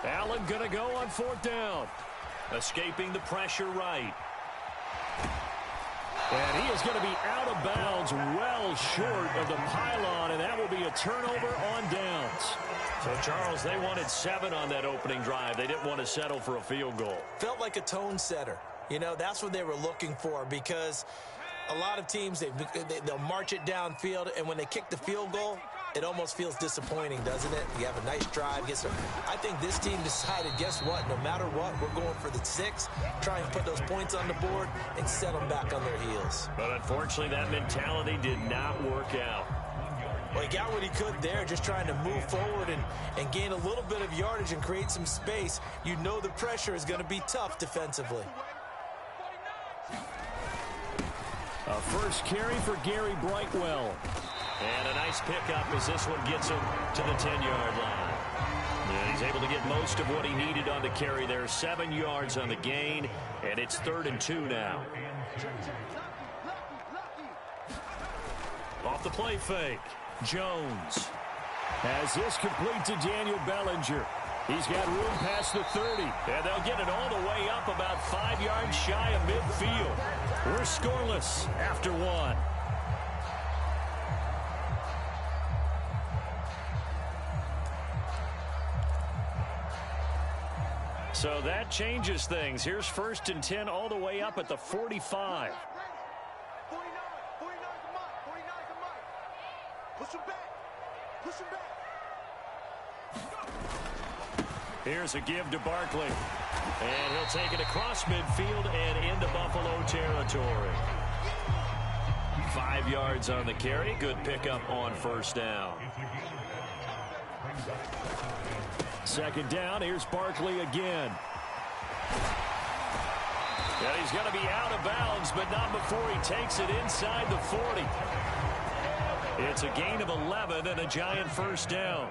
Allen going to go on fourth down. Escaping the pressure right. And he is going to be out of bounds well short of the pylon, and that will be a turnover on downs. So, Charles, they wanted 7 on that opening drive. They didn't want to settle for a field goal. Felt like a tone setter. You know, that's what they were looking for, because a lot of teams, they'll march it downfield, and when they kick the field goal, it almost feels disappointing, doesn't it? You have a nice drive. I think this team decided, guess what? No matter what, we're going for the 6, try and put those points on the board and set them back on their heels. But unfortunately, that mentality did not work out. Well, he got what he could there, just trying to move forward and gain a little bit of yardage and create some space. You know the pressure is going to be tough defensively. A first carry for Gary Brightwell. And a nice pickup as this one gets him to the 10-yard line. And he's able to get most of what he needed on the carry there. 7 yards on the gain, and it's 3rd and 2 now. Off the play fake, Jones. As this complete to Daniel Bellinger. He's got room past the 30. And they'll get it all the way up about 5 yards shy of midfield. We're scoreless after 1. So that changes things. Here's 1st and 10 all the way up at the 45. 49 the mic. Push him back. Push him back. Here's a give to Barkley. And he'll take it across midfield and into Buffalo territory. 5 yards on the carry. Good pickup on 1st down. 2nd down. Here's Barkley again. And he's going to be out of bounds, but not before he takes it inside the 40. It's a gain of 11 and a giant 1st down.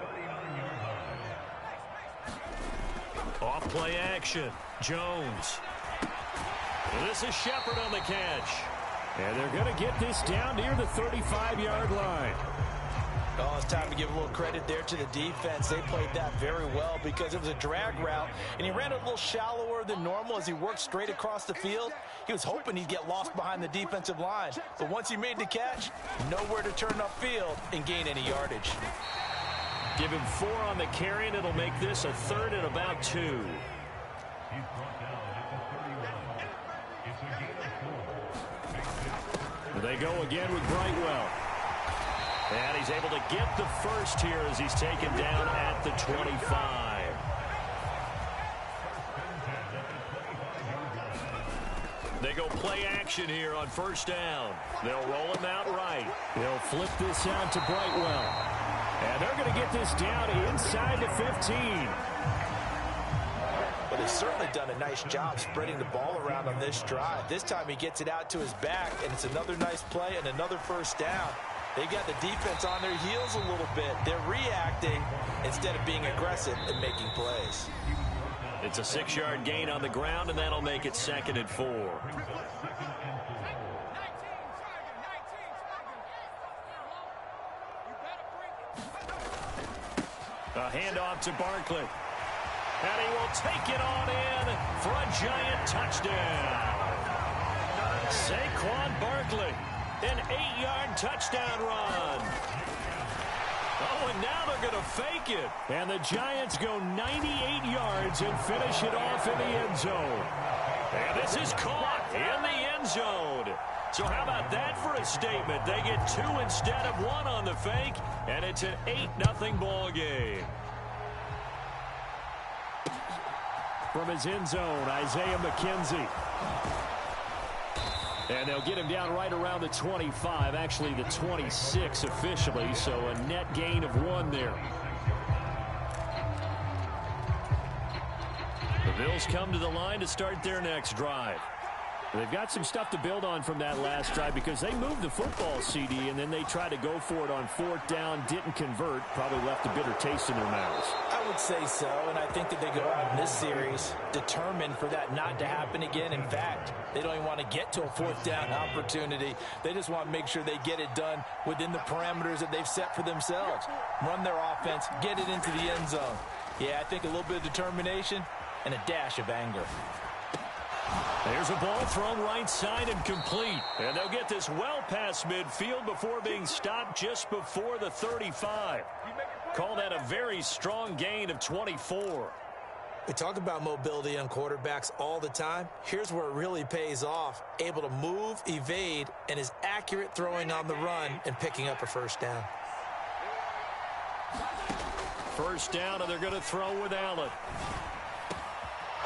Off play action. Jones. This is Shepard on the catch. And they're going to get this down near the 35-yard line. Oh, it's time to give a little credit there to the defense. They played that very well because it was a drag route, and he ran it a little shallower than normal as he worked straight across the field. He was hoping he'd get lost behind the defensive line, but once he made the catch, nowhere to turn upfield and gain any yardage. Give him 4 on the carry, and it'll make this a 3rd and about 2. They go again with Brightwell. And he's able to get the 1st here as he's taken down at the 25. They go play action here on 1st down. They'll roll him out right. They'll flip this out to Brightwell. And they're going to get this down inside the 15. But they've certainly done a nice job spreading the ball around on this drive. This time he gets it out to his back, and it's another nice play and another 1st down. They got the defense on their heels a little bit. They're reacting instead of being aggressive and making plays. It's a 6-yard gain on the ground, and that'll make it 2nd and 4. A handoff to Barkley. And he will take it on in for a giant touchdown. Saquon Barkley, an 8-yard touchdown run. Oh, and now they're going to fake it. And the Giants go 98 yards and finish it off in the end zone. And this is caught in the end zone. So how about that for a statement? They get 2 instead of 1 on the fake, and it's an 8-0 ball game. From his end zone, Isaiah McKenzie. And they'll get him down right around the 25, actually the 26 officially, so a net gain of 1 there. The Bills come to the line to start their next drive. They've got some stuff to build on from that last drive because they moved the football, CD, and then they tried to go for it on 4th down, didn't convert, probably left a bitter taste in their mouths. I would say so, and I think that they go out in this series determined for that not to happen again. In fact, they don't even want to get to a 4th down opportunity. They just want to make sure they get it done within the parameters that they've set for themselves. Run their offense, get it into the end zone. Yeah, I think a little bit of determination and a dash of anger. There's a ball thrown right side and complete. And they'll get this well past midfield before being stopped just before the 35. Call that a very strong gain of 24. We talk about mobility on quarterbacks all the time. Here's where it really pays off. Able to move, evade, and is accurate throwing on the run and picking up a first down. First down, and they're going to throw with Allen.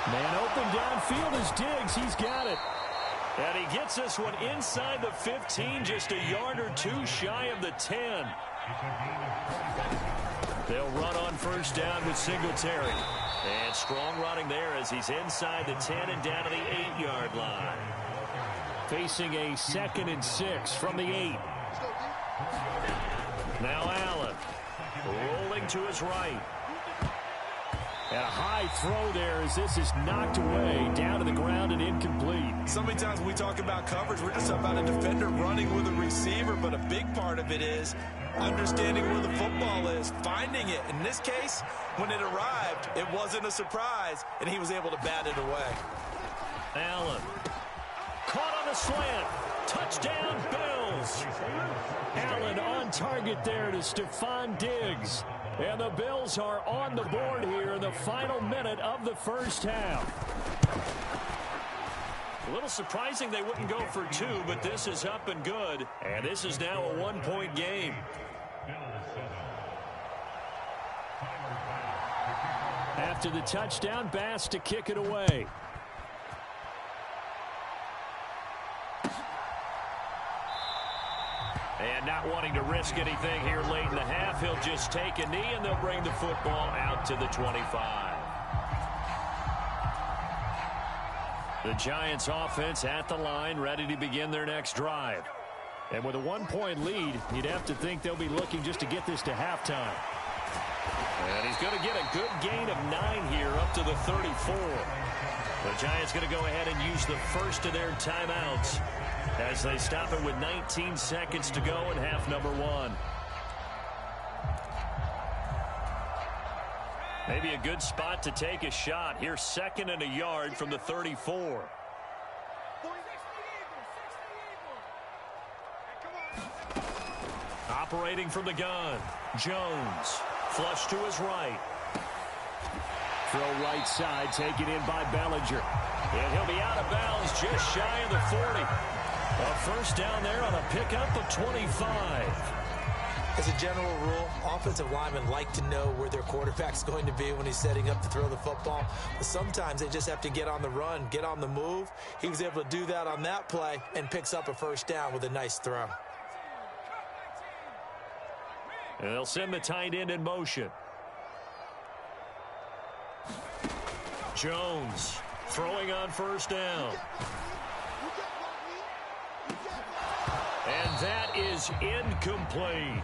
Man open downfield is Diggs. He's got it. And he gets this one inside the 15, just a yard or two shy of the 10. They'll run on first down with Singletary. And strong running there as he's inside the 10 and down to the 8-yard line. Facing a 2nd and 6 from the 8. Now Allen rolling to his right. And a high throw there as this is knocked away down to the ground and incomplete. So many times when we talk about coverage, we're just about a defender running with a receiver, but a big part of it is understanding where the football is, finding it. In this case, when it arrived, it wasn't a surprise, and he was able to bat it away. Allen caught on the slant. Touchdown, Bills. Allen on target there to Stephon Diggs. And the Bills are on the board here in the final minute of the first half. A little surprising they wouldn't go for 2, but this is up and good. And this is now a 1-point game. After the touchdown, Bass to kick it away. And not wanting to risk anything here late in the half, he'll just take a knee, and they'll bring the football out to the 25. The Giants offense at the line, ready to begin their next drive. And with a 1-point lead, you'd have to think they'll be looking just to get this to halftime. And he's going to get a good gain of 9 here up to the 34. The Giants going to go ahead and use the first of their timeouts as they stop it with 19 seconds to go in half number 1. Maybe a good spot to take a shot. Here, 2nd and a yard from the 34. Operating from the gun, Jones. Flush to his right. Throw right side, taken in by Bellinger. And he'll be out of bounds just shy of the 40. A first down there on a pickup of 25. As a general rule, offensive linemen like to know where their quarterback's going to be when he's setting up to throw the football. But sometimes they just have to get on the run, get on the move. He was able to do that on that play and picks up a first down with a nice throw. And they'll send the tight end in motion. Jones throwing on first down. And that is incomplete.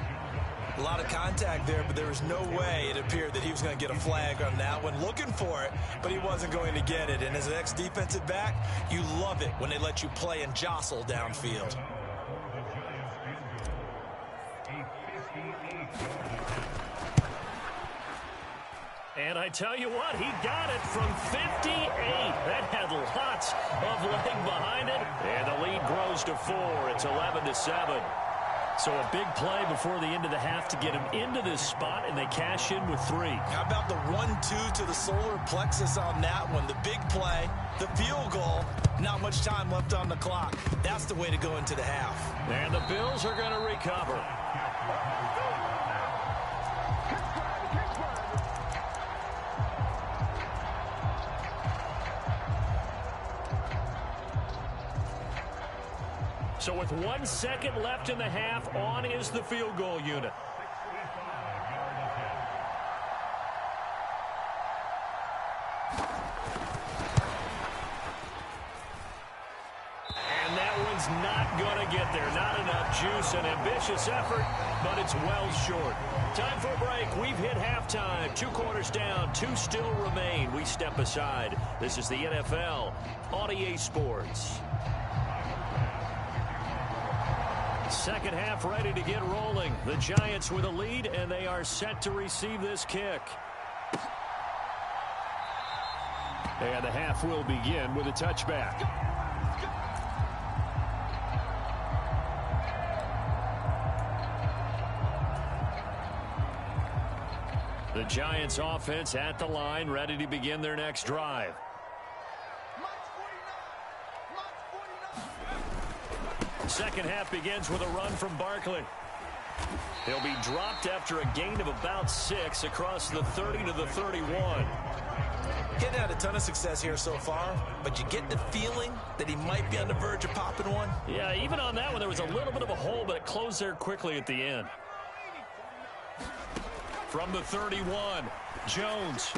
A lot of contact there, but there was no way it appeared that he was going to get a flag on that one. Looking for it, but he wasn't going to get it. And as an ex-defensive back, you love it when they let you play and jostle downfield. And I tell you what, he got it from 58. That had lots of leg behind it. And the lead grows to 4. It's 11-7. So a big play before the end of the half to get him into this spot, and they cash in with 3. How about the 1-2 to the solar plexus on that one? The big play, the field goal, not much time left on the clock. That's the way to go into the half. And the Bills are going to recover. So with 1 second left in the half, on is the field goal unit. And that one's not going to get there. Not enough juice. An ambitious effort, but it's well short. Time for a break. We've hit halftime. 2 quarters down. 2 still remain. We step aside. This is the NFL on EA Sports. Second half ready to get rolling. The Giants with a lead, and they are set to receive this kick. And the half will begin with a touchback. The Giants offense at the line, ready to begin their next drive. Second half begins with a run from Barkley. He'll be dropped after a gain of about 6 across the 30 to the 31. Getting had a ton of success here so far, but you get the feeling that he might be on the verge of popping one. Yeah, even on that one, there was a little bit of a hole, but it closed there quickly at the end. From the 31, Jones.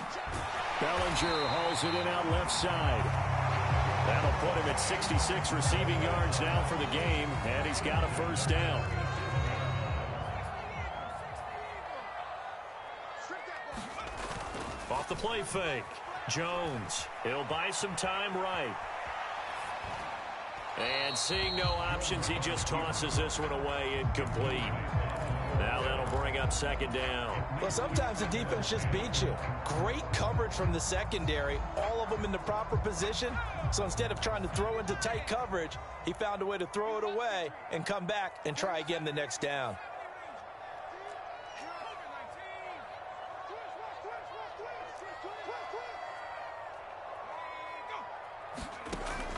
Bellinger hauls it in out left side. That'll put him at 66 receiving yards now for the game, and he's got a first down. Off the play fake, Jones. He'll buy some time right. And seeing no options, he just tosses this one away incomplete. Now that'll bring up second down. Well, sometimes the defense just beats you. Great coverage from the secondary, all of them in the proper position. So instead of trying to throw into tight coverage, he found a way to throw it away and come back and try again the next down.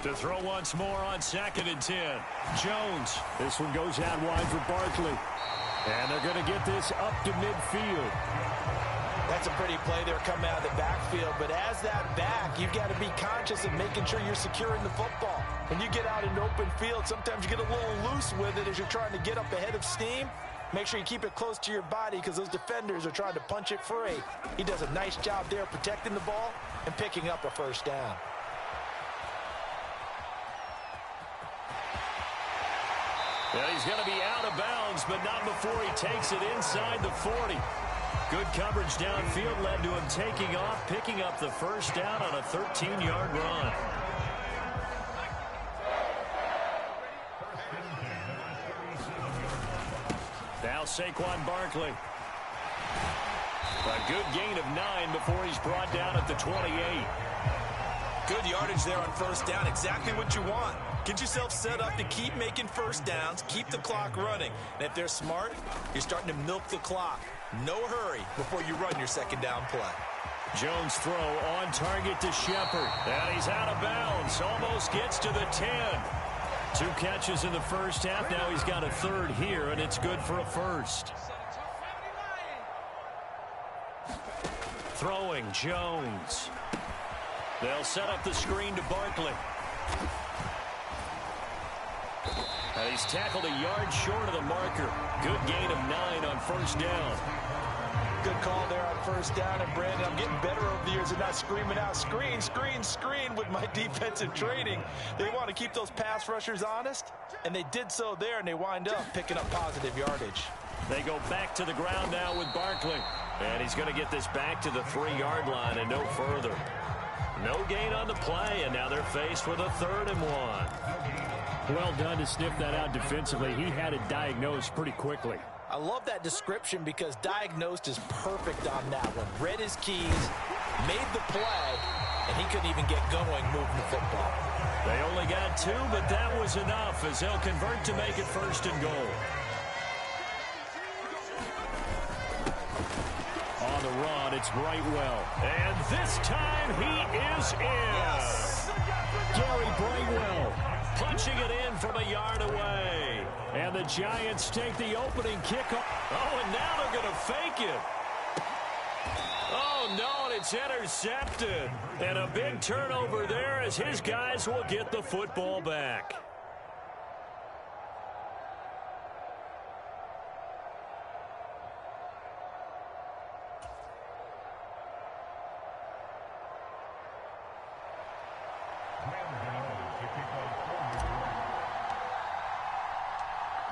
To throw once more on 2nd and 10. Jones. This one goes out wide for Barkley. And they're going to get this up to midfield. That's a pretty play there coming out of the backfield. But as that back, you've got to be conscious of making sure you're securing the football. When you get out in open field, sometimes you get a little loose with it as you're trying to get up ahead of steam. Make sure you keep it close to your body because those defenders are trying to punch it free. He does a nice job there protecting the ball and picking up a first down. Well, he's going to be out of bounds, but not before he takes it inside the 40. Good coverage downfield led to him taking off, picking up the first down on a 13-yard run. Now Saquon Barkley. A good gain of 9 before he's brought down at the 28. Good yardage there on first down. Exactly what you want. Get yourself set up to keep making first downs, keep the clock running. And if they're smart, you're starting to milk the clock. No hurry before you run your second down play. Jones throw on target to Shepard. And he's out of bounds. Almost gets to the 10. 2 catches in the first half. Now he's got a third here, and it's good for a first. Throwing Jones. They'll set up the screen to Barkley. And he's tackled a yard short of the marker. Good gain of 9 on first down. Good call there on first down. And Brandon, I'm getting better over the years and not screaming out screen, screen, screen with my defensive training. They want to keep those pass rushers honest, and they did so there, and they wind up picking up positive yardage. They go back to the ground now with Barkley. And he's going to get this back to the 3-yard line and no further. No gain on the play, and now they're faced with a 3rd and 1. Well done to sniff that out defensively. He had it diagnosed pretty quickly. I love that description because diagnosed is perfect on that one. Read his keys, made the play, and he couldn't even get going moving the football. They only got 2, but that was enough as they'll convert to make it 1st and goal. On the run, it's Brightwell. And this time he is in. Yes. Gary Brightwell punching it in from a yard away. And the Giants take the opening kickoff. Oh, and now they're going to fake it. Oh, no, and it's intercepted. And a big turnover there as his guys will get the football back.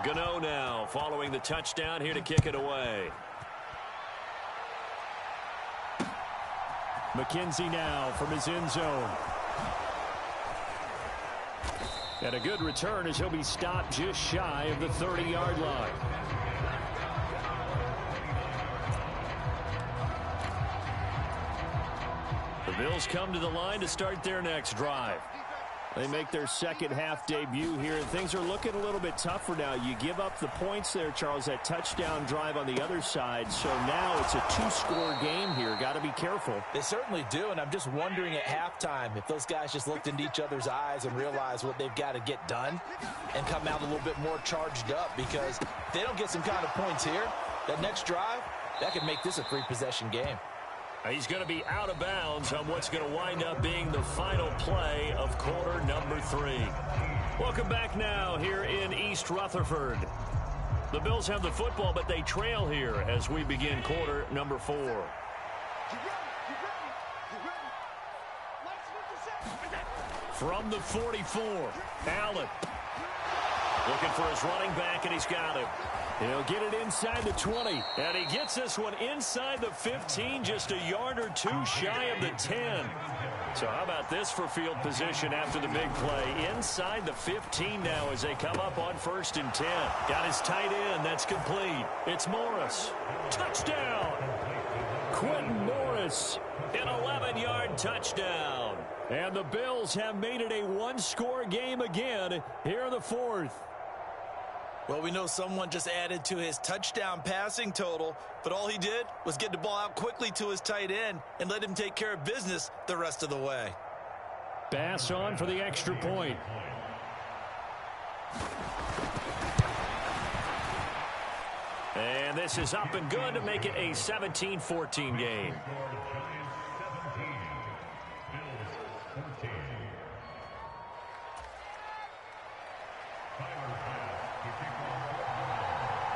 Gano now following the touchdown here to kick it away. McKenzie now from his end zone. And a good return as he'll be stopped just shy of the 30-yard line. The Bills come to the line to start their next drive. They make their second half debut here, and things are looking a little bit tougher now. You give up the points there, Charles, that touchdown drive on the other side. So now it's a two-score game here. Got to be careful. They certainly do, and I'm just wondering at halftime if those guys just looked into each other's eyes and realized what they've got to get done and come out a little bit more charged up, because if they don't get some kind of points here, that next drive, that could make this a three-possession game. He's going to be out of bounds on what's going to wind up being the final play of quarter number 3. Welcome back now here in East Rutherford. The Bills have the football, but they trail here as we begin quarter number 4. From the 44, Allen. Looking for his running back, and he's got him. He'll get it inside the 20. And he gets this one inside the 15, just a yard or two shy of the 10. So how about this for field position after the big play? Inside the 15 now as they come up on 1st and 10. Got his tight end. That's complete. It's Morris. Touchdown! Quentin Morris, an 11-yard touchdown. And the Bills have made it a one-score game again here in the 4th. Well, we know someone just added to his touchdown passing total, but all he did was get the ball out quickly to his tight end and let him take care of business the rest of the way. Pass on for the extra point. And this is up and good to make it a 17-14 game.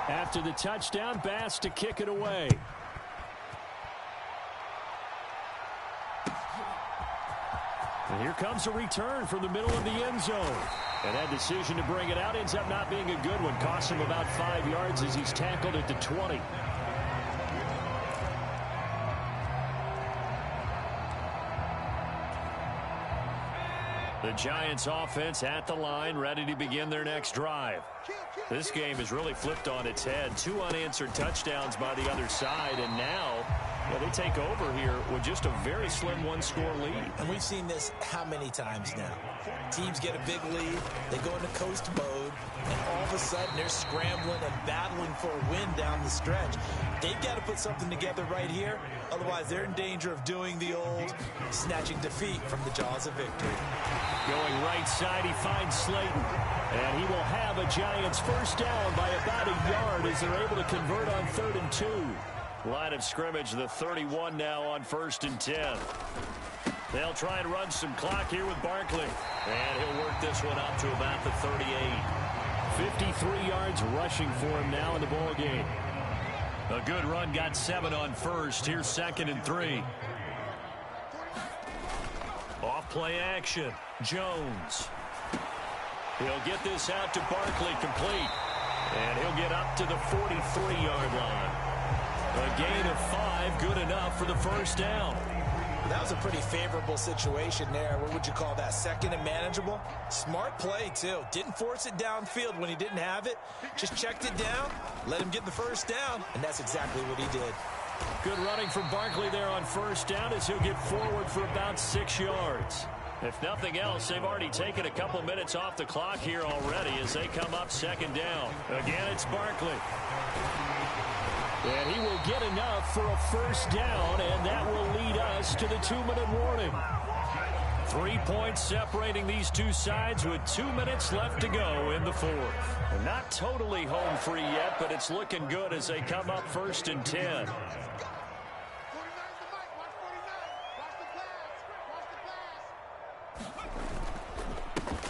After the touchdown, Bass to kick it away. And here comes a return from the middle of the end zone. And that decision to bring it out ends up not being a good one. Costs him about 5 yards as he's tackled at the 20. The Giants offense at the line, ready to begin their next drive. This game is really flipped on its head. 2 unanswered touchdowns by the other side, and now they take over here with just a very slim one-score lead. And we've seen this how many times now? Teams get a big lead, they go into coast mode, and all of a sudden they're scrambling and battling for a win down the stretch. They've got to put something together right here, otherwise they're in danger of doing the old snatching defeat from the jaws of victory. Going right side, he finds Slayton. And he will have a Giants first down by about a yard as they're able to convert on 3rd and 2. Line of scrimmage, the 31 now on 1st and 10. They'll try and run some clock here with Barkley. And he'll work this one up to about the 38. 53 yards rushing for him now in the ball game. A good run, got 7 on 1st. Here's 2nd and 3. Off play action. Jones. He'll get this out to Barkley, complete. And he'll get up to the 43-yard line. A gain of 5, good enough for the first down. That was a pretty favorable situation there. What would you call that? 2nd and manageable? Smart play, too. Didn't force it downfield when he didn't have it. Just checked it down, let him get the first down, and that's exactly what he did. Good running from Barkley there on first down as he'll get forward for about 6 yards. If nothing else, they've already taken a couple minutes off the clock here already as they come up 2nd down. Again, it's Barkley. And he will get enough for a first down, and that will lead us to the 2-minute warning. 3 points separating these two sides with 2 minutes left to go in the 4th. They're not totally home free yet, but it's looking good as they come up 1st and 10.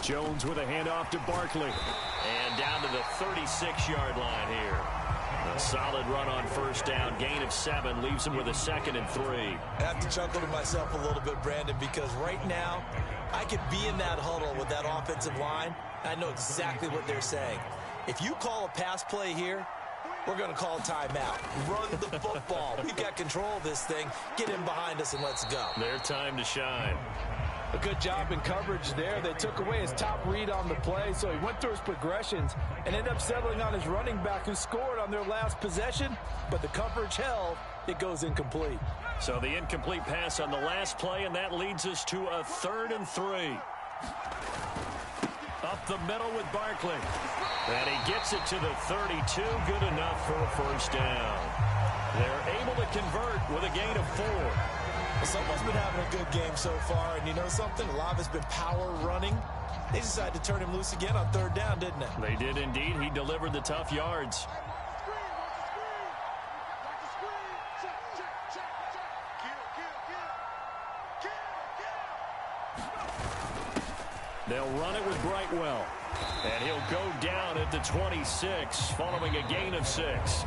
Jones with a handoff to Barkley. And down to the 36-yard line here. A solid run on first down. Gain of 7 leaves him with a 2nd and 3. I have to chuckle to myself a little bit, Brandon, because right now I could be in that huddle with that offensive line. I know exactly what they're saying. If you call a pass play here, we're going to call timeout. Run the football. We've got control of this thing. Get in behind us and let's go. Their time to shine. A good job in coverage there. They took away his top read on the play, so he went through his progressions and ended up settling on his running back who scored on their last possession, but the coverage held. It goes incomplete. So the incomplete pass on the last play, and that leads us to a 3rd and 3. Up the middle with Barkley. And he gets it to the 32. Good enough for a first down. They're able to convert with a gain of 4. Well, someone's been having a good game so far, and you know something? A lot of it's been power running. They decided to turn him loose again on 3rd down, didn't they? They did indeed. He delivered the tough yards. They'll run it with Brightwell. And he'll go down at the 26 following a gain of 6.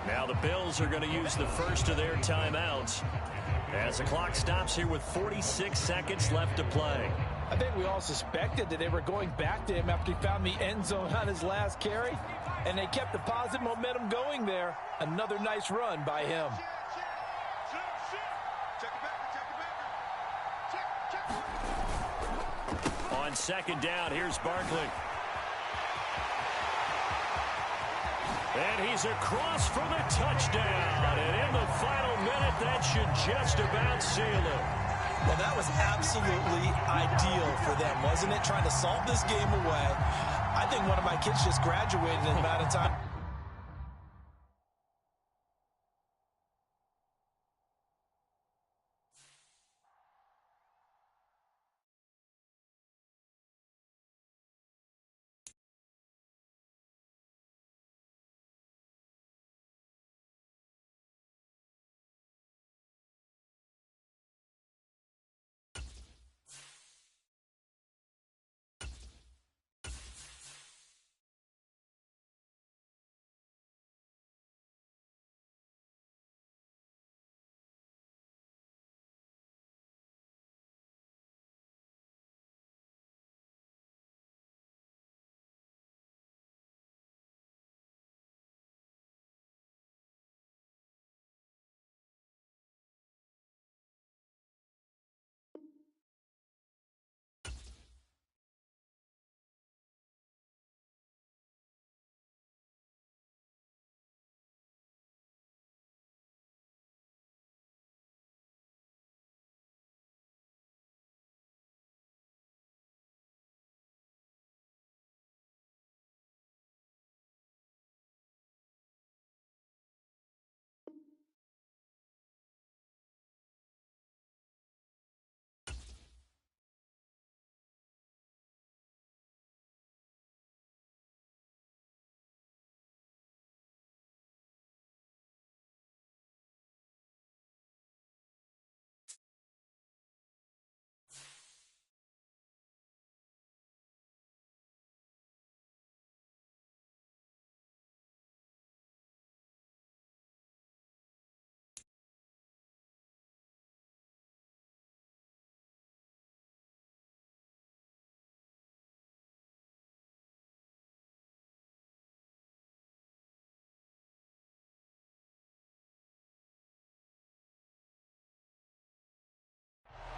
Now the Bills are going to use the first of their timeouts as the clock stops here with 46 seconds left to play. I think we all suspected that they were going back to him after he found the end zone on his last carry, and they kept the positive momentum going there. Another nice run by him. On 2nd down, here's Barkley. And he's across for the touchdown. And in the final minute, that should just about seal it. Well, that was absolutely ideal for them, wasn't it? Trying to salt this game away. I think one of my kids just graduated in about a time.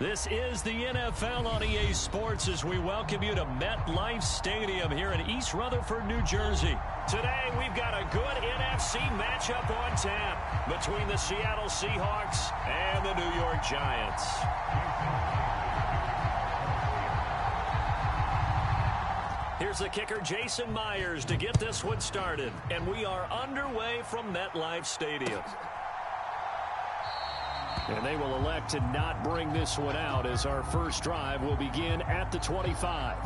This is the NFL on EA Sports as we welcome you to MetLife Stadium here in East Rutherford, New Jersey. Today, we've got a good NFC matchup on tap between the Seattle Seahawks and the New York Giants. Here's the kicker, Jason Myers, to get this one started. And we are underway from MetLife Stadium. And they will elect to not bring this one out as our first drive will begin at the 25.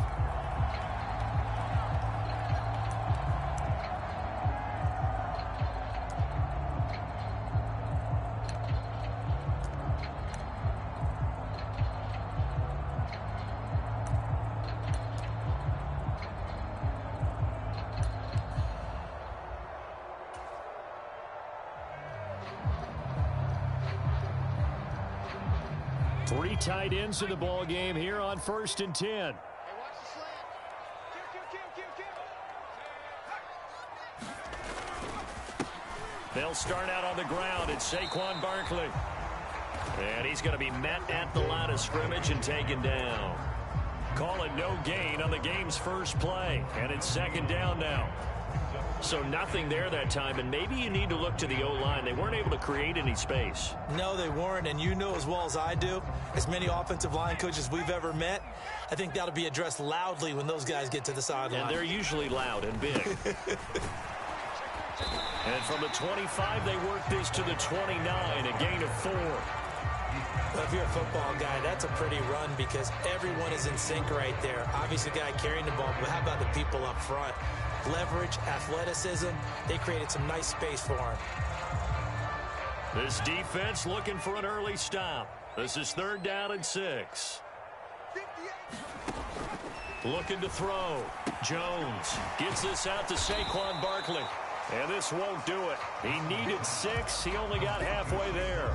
Three tight ends in the ball game here on 1st and 10. Hey, watch the slant. They'll start out on the ground. It's Saquon Barkley. And he's going to be met at the line of scrimmage and taken down. Call it no gain on the game's first play. And it's 2nd down now. So nothing there that time, and maybe you need to look to the O-line. They weren't able to create any space. No, they weren't, and you know as well as I do, as many offensive line coaches we've ever met, I think that'll be addressed loudly when those guys get to the sideline. And they're usually loud and big. And from the 25, they work this to the 29, a gain of 4. Well, if you're a football guy, that's a pretty run because everyone is in sync right there. Obviously, the guy carrying the ball, but how about the people up front? Leverage, athleticism, they created some nice space for him. This defense looking for an early stop. This is 3rd down and 6. Looking to throw. Jones gets this out to Saquon Barkley. And this won't do it. He needed 6. He only got halfway there.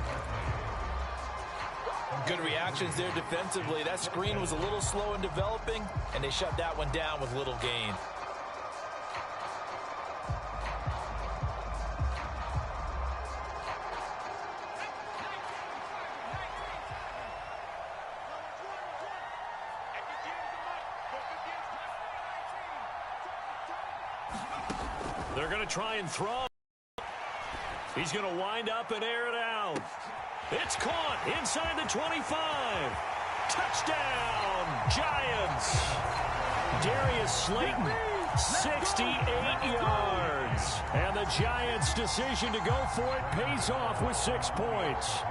Good reactions there defensively. That screen was a little slow in developing, and they shut that one down with little gain. They're going to try and throw. He's going to wind up and air it out. It's caught inside the 25. Touchdown, Giants. Darius Slayton, 68 yards. And the Giants' decision to go for it pays off with 6 points.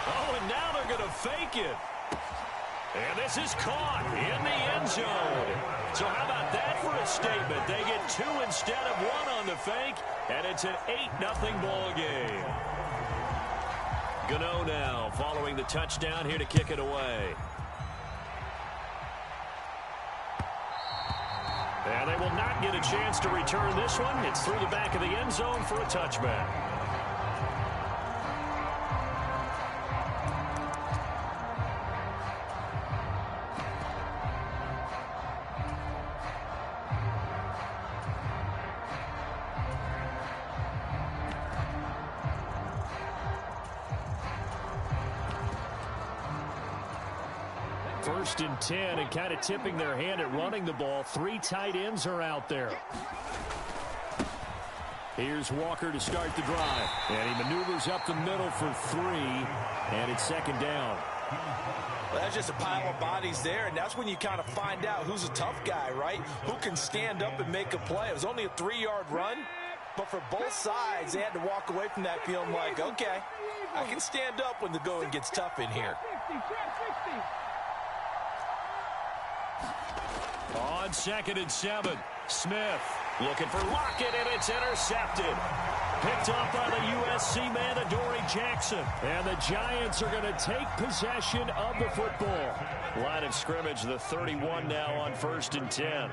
Oh, and now they're going to fake it. And this is caught in the end zone. So how about that for a statement? They get 2 instead of 1 on the fake, and it's an 8-0 ball game. Gano now following the touchdown here to kick it away. And they will not get a chance to return this one. It's through the back of the end zone for a touchback. First and 10, and kind of tipping their hand at running the ball. 3 tight ends are out there. Here's Walker to start the drive. And he maneuvers up the middle for 3, and it's 2nd down. Well, that's just a pile of bodies there, and that's when you kind of find out who's a tough guy, right? Who can stand up and make a play. It was only a 3-yard run, but for both sides, they had to walk away from that feeling like, okay, I can stand up when the going gets tough in here. On 2nd and 7, Smith looking for Lockett, and it's intercepted. Picked off by the USC man, Adoree Jackson. And the Giants are going to take possession of the football. Line of scrimmage, the 31 now on 1st and 10.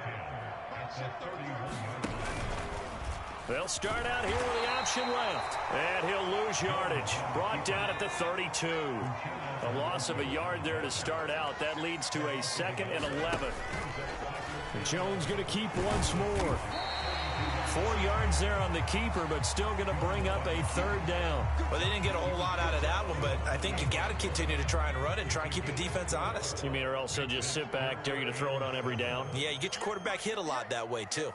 They'll start out here with the option left. And he'll lose yardage. Brought down at the 32. A loss of a yard there to start out. That leads to a 2nd and 11. Jones going to keep once more. 4 yards there on the keeper, but still going to bring up a 3rd down. Well, they didn't get a whole lot out of that one, but I think you got to continue to try and run and try and keep the defense honest. You mean, or else they'll just sit back, dare you to throw it on every down? Yeah, you get your quarterback hit a lot that way, too.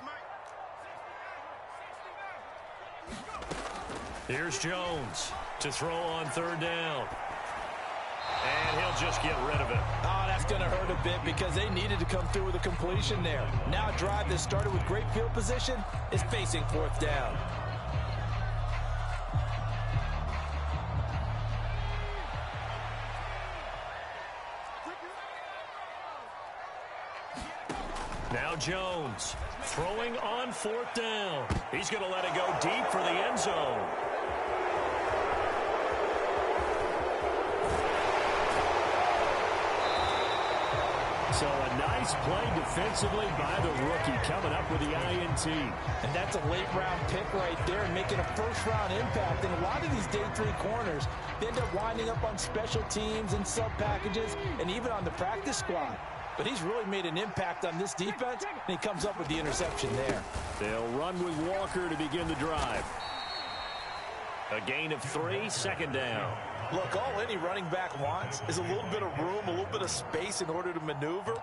Here's Jones to throw on 3rd down. And he'll just get rid of it. Oh, that's going to hurt a bit because they needed to come through with a completion there. Now a drive that started with great field position is facing 4th down. Now Jones throwing on 4th down. He's going to let it go deep for the end zone. So a nice play defensively by the rookie, coming up with the INT. And that's a late-round pick right there and making a first-round impact. And a lot of these day 3 corners, they end up winding up on special teams and sub-packages and even on the practice squad. But he's really made an impact on this defense, and he comes up with the interception there. They'll run with Walker to begin the drive. A gain of 3, 2nd down. Look, all any running back wants is a little bit of room, a little bit of space in order to maneuver.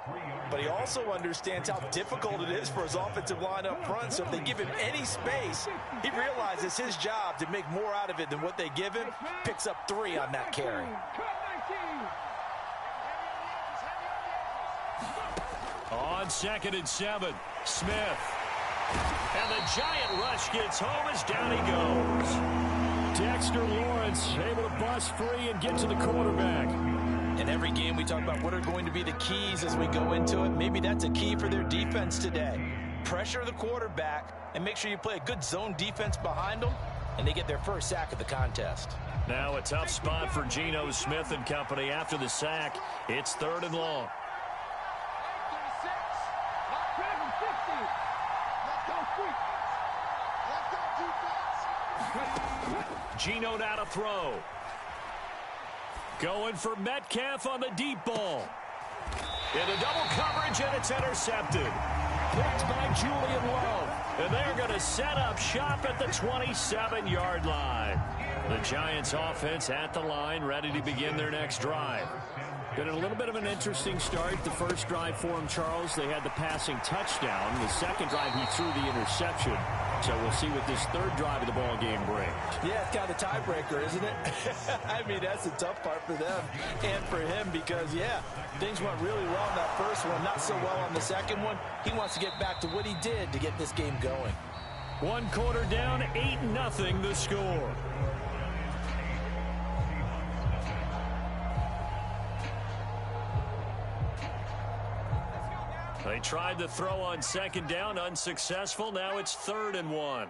But he also understands how difficult it is for his offensive line up front. So if they give him any space, he realizes his job to make more out of it than what they give him. Picks up 3 on that carry. On 2nd and 7, Smith. And the giant rush gets home as down he goes. Dexter Lawrence able to bust free and get to the quarterback. In every game we talk about what are going to be the keys as we go into it. Maybe that's a key for their defense today. Pressure the quarterback and make sure you play a good zone defense behind them, and they get their first sack of the contest. Now a tough spot for Geno Smith and company after the sack. It's 3rd and long. Geno now to throw. Going for Metcalf on the deep ball. Into double coverage, and it's intercepted. Picked by Julian Love. And they're going to set up shop at the 27-yard line. The Giants offense at the line, ready to begin their next drive. Been a little bit of an interesting start. The first drive for him, Charles, they had the passing touchdown. The second drive, he threw the interception. So we'll see what this third drive of the ball game brings. Yeah, it's kind of a tiebreaker, isn't it? I mean, that's the tough part for them and for him because, yeah, things went really well in that first one, not so well on the second one. He wants to get back to what he did to get this game going. 1 quarter down, 8-0 the score. They tried to throw on 2nd down, unsuccessful. Now it's 3rd and 1.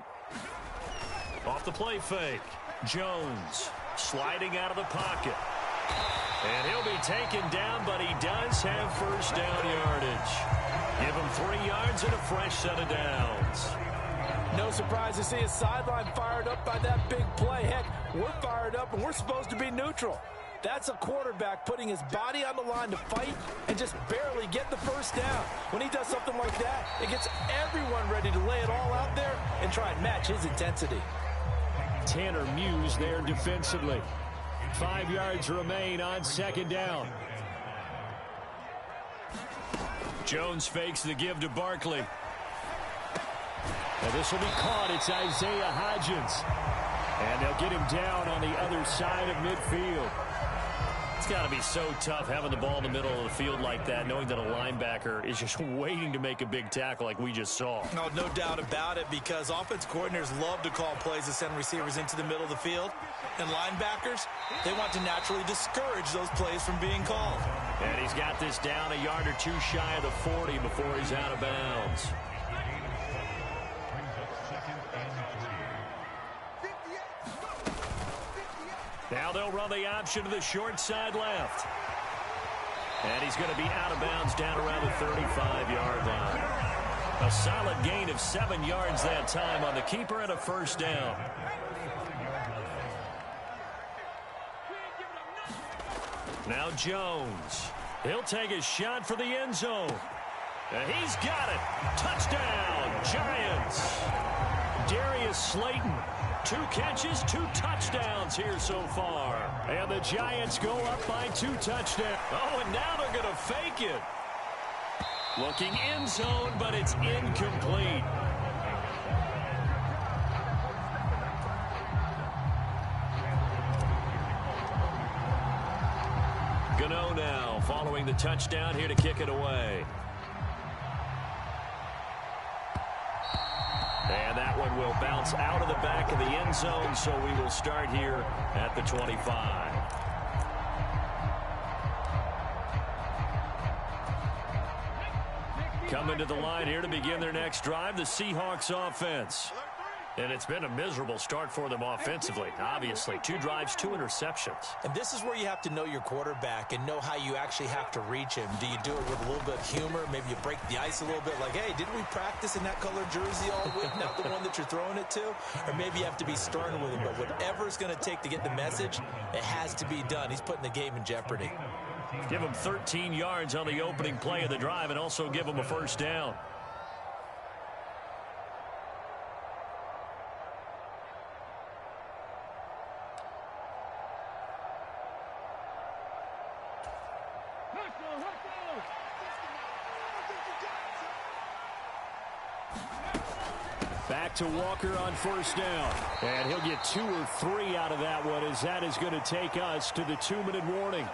Off the play fake. Jones sliding out of the pocket. And he'll be taken down, but he does have first down yardage. Give him 3 yards and a fresh set of downs. No surprise to see his sideline fired up by that big play. Heck, we're fired up, and we're supposed to be neutral. That's a quarterback putting his body on the line to fight and just barely get the first down. When he does something like that, it gets everyone ready to lay it all out there and try and match his intensity. Tanner Muse there defensively. 5 yards remain on 2nd down. Jones fakes the give to Barkley. And this will be caught. It's Isaiah Hodgins. And they'll get him down on the other side of midfield. It's got to be so tough having the ball in the middle of the field like that, knowing that a linebacker is just waiting to make a big tackle like we just saw. No doubt about it, because offense coordinators love to call plays to send receivers into the middle of the field. And linebackers, they want to naturally discourage those plays from being called. And he's got this down a yard or two shy of the 40 before he's out of bounds. Now they'll run the option to the short side left. And he's going to be out of bounds down around the 35-yard line. A solid gain of 7 yards that time on the keeper and a first down. Now Jones. He'll take a shot for the end zone. And he's got it. Touchdown, Giants. Darius Slayton. 2 catches, 2 touchdowns here so far. And the Giants go up by 2 touchdowns. Oh, and now they're going to fake it. Looking end zone, but it's incomplete. Gano now following the touchdown here to kick it away. And that one will bounce out of the back of the end zone, so we will start here at the 25. Coming to the line here to begin their next drive, the Seahawks offense. And it's been a miserable start for them offensively. Obviously, 2 drives, 2 interceptions. And this is where you have to know your quarterback and know how you actually have to reach him. Do you do it with a little bit of humor? Maybe you break the ice a little bit like, hey, didn't we practice in that color jersey all week, not the one that you're throwing it to? Or maybe you have to be stern with him. But whatever it's going to take to get the message, it has to be done. He's putting the game in jeopardy. Give him 13 yards on the opening play of the drive and also give him a first down. Hustle, hustle. Back to Walker on first down. And he'll get 2 or 3 out of that one, as that is going to take us to the 2-minute warning.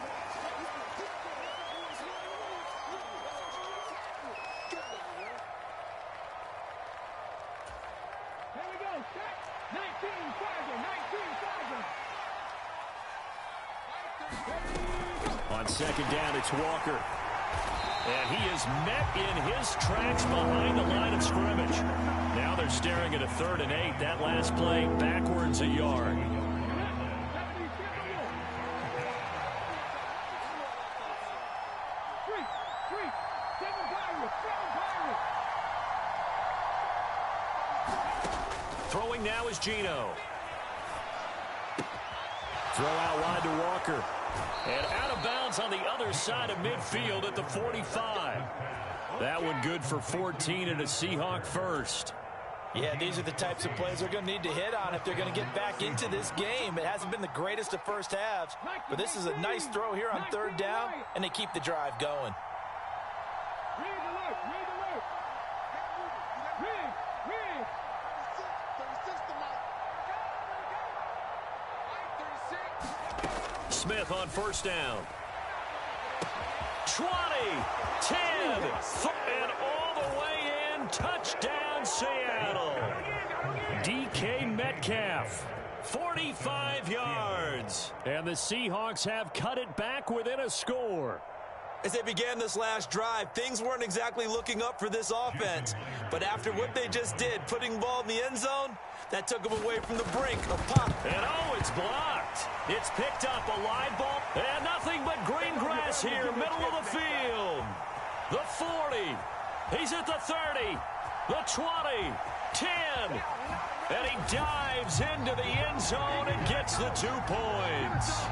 Here we go. Set. 19, Fargo. 19, Fargo. On second down, it's Walker. And he is met in his tracks behind the line of scrimmage. Now they're staring at a 3rd and 8. That last play backwards a yard. Throwing now is Geno. Throw out wide to Walker. And out of bounds on the other side of midfield at the 45. That one good for 14 and a Seahawk first. Yeah, these are the types of plays they're going to need to hit on if they're going to get back into this game. It hasn't been the greatest of first halves, but this is a nice throw here on 3rd down, and they keep the drive going. Read alert, read alert. Read, read. 36 tonight. 36. Smith on first down. 20, 10, and all the way in. Touchdown, Seattle. DK Metcalf, 45 yards. And the Seahawks have cut it back within a score. As they began this last drive, things weren't exactly looking up for this offense. But after what they just did, putting the ball in the end zone, that took them away from the brink of pop. And oh, it's blocked. It's picked up, a live ball, and nothing but green grass here, middle of the field. The 40. He's at the 30. The 20. 10. And he dives into the end zone and gets the 2 points.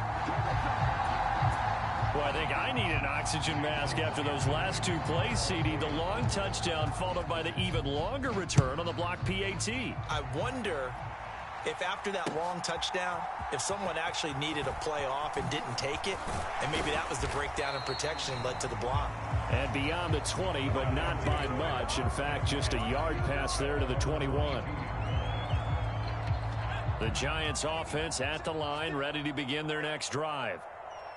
Well, I think I need an oxygen mask after those last 2 plays, CD. The long touchdown followed by the even longer return on the block PAT. I wonder if after that long touchdown, if someone actually needed a play off and didn't take it, and maybe that was the breakdown in protection led to the block. And beyond the 20, but not by much. In fact, just a yard pass there to the 21. The Giants offense at the line, ready to begin their next drive.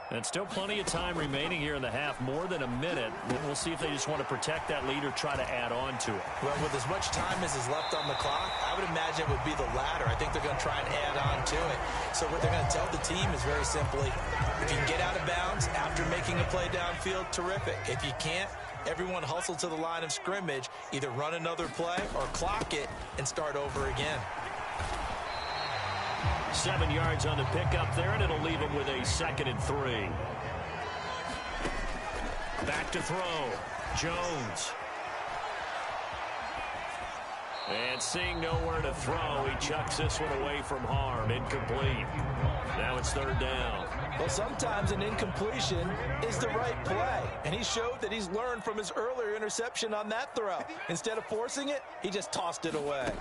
And still plenty of time remaining here in the half, more than a minute. We'll see if they just want to protect that lead or try to add on to it. Well, with as much time as is left on the clock, I would imagine it would be the latter. I think they're going to try and add on to it. So what they're going to tell the team is very simply, if you can get out of bounds after making a play downfield, terrific. If you can't, everyone hustle to the line of scrimmage, either run another play or clock it and start over again. 7 yards on the pickup there, and it'll leave him with a 2nd and 3. Back to throw. Jones. And seeing nowhere to throw, he chucks this one away from harm. Incomplete. Now it's 3rd down. Well, sometimes an incompletion is the right play, and he showed that he's learned from his earlier interception on that throw. Instead of forcing it, he just tossed it away.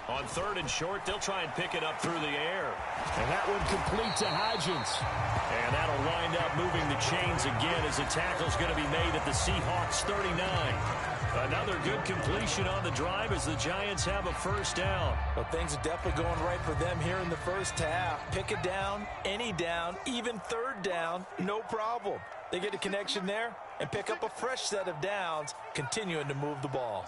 On 3rd and short, they'll try and pick it up through the air. And that one complete to Hodgins. And that'll wind up moving the chains again as the tackle's going to be made at the Seahawks 39. Another good completion on the drive as the Giants have a 1st down. Well, things are definitely going right for them here in the first half. Pick it down, any down, even 3rd down, no problem. They get a connection there and pick up a fresh set of downs, continuing to move the ball.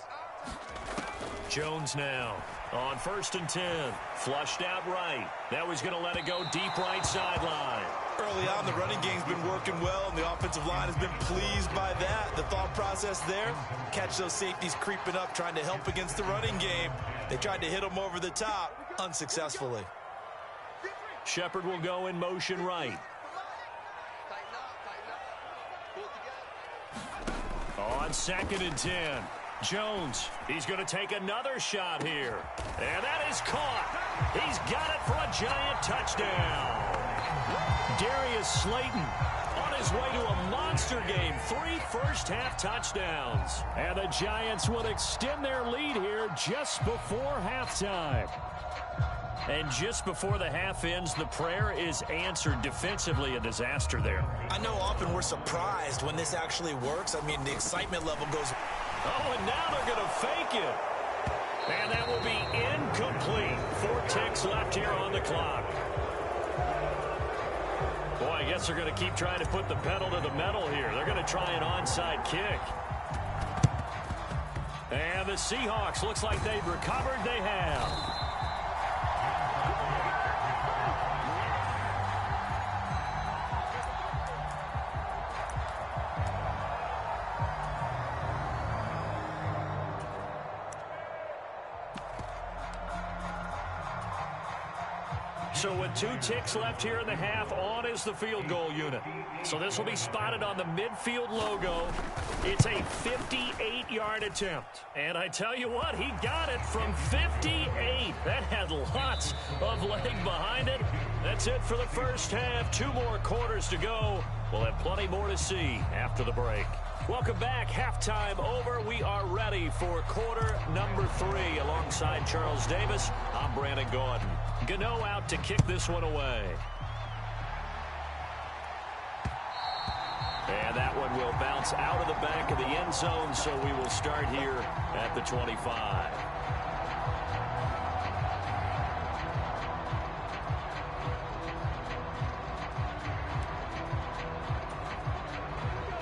Jones now on 1st and 10. Flushed out right. Now he's going to let it go deep right sideline. Early on, the running game's been working well, and the offensive line has been pleased by that. The thought process there, catch those safeties creeping up, trying to help against the running game. They tried to hit them over the top, unsuccessfully. Shepard will go in motion right. On 2nd and 10. Jones, he's going to take another shot here. And that is caught. He's got it for a Giant touchdown. Darius Slayton on his way to a monster game. 3 first-half touchdowns. And the Giants will extend their lead here just before halftime. And just before the half ends, the prayer is answered. Defensively, a disaster there. I know often we're surprised when this actually works. I mean, the excitement level goes... Oh, and now they're going to fake it. And that will be incomplete. 4 ticks left here on the clock. Boy, I guess they're going to keep trying to put the pedal to the metal here. They're going to try an onside kick. And the Seahawks, looks like they've recovered. They have. So with 2 ticks left here in the half, on is the field goal unit. So this will be spotted on the midfield logo. It's a 58-yard attempt. And I tell you what, he got it from 58. That had lots of leg behind it. That's it for the first half. 2 more quarters to go. We'll have plenty more to see after the break. Welcome back. Halftime over. We are ready for quarter number 3. Alongside Charles Davis, I'm Brandon Gaudin. Gano out to kick this one away. And that one will bounce out of the back of the end zone, so we will start here at the 25.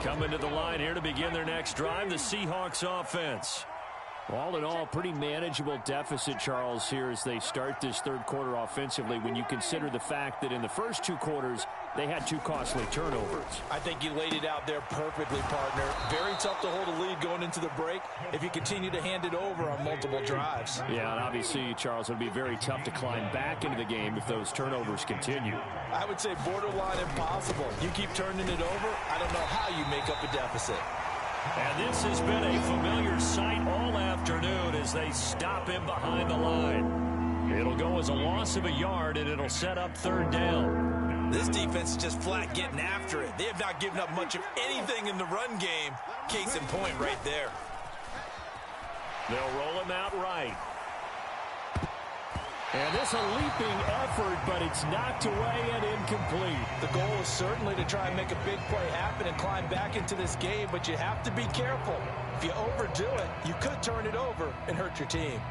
Coming to the line here to begin their next drive, the Seahawks offense. All in all, pretty manageable deficit, Charles, here as they start this third quarter offensively when you consider the fact that in the first 2 quarters, they had 2 costly turnovers. I think you laid it out there perfectly, partner. Very tough to hold a lead going into the break if you continue to hand it over on multiple drives. Yeah, and obviously, Charles, it would be very tough to climb back into the game if those turnovers continue. I would say borderline impossible. You keep turning it over, I don't know how you make up a deficit. And this has been a familiar sight all afternoon as they stop him behind the line. It'll go as a loss of a yard, and it'll set up 3rd down. This defense is just flat getting after it. They have not given up much of anything in the run game. Case in point right there. They'll roll him out right. And this a leaping effort, but it's knocked away and incomplete. The goal is certainly to try and make a big play happen and climb back into this game, but you have to be careful. If you overdo it, you could turn it over and hurt your team.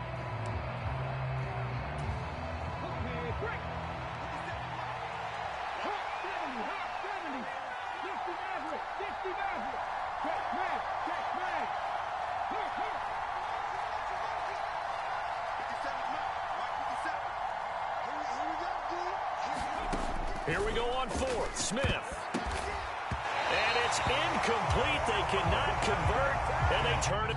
Here we go on 4th. Smith. And it's incomplete. They cannot convert, and they turn it.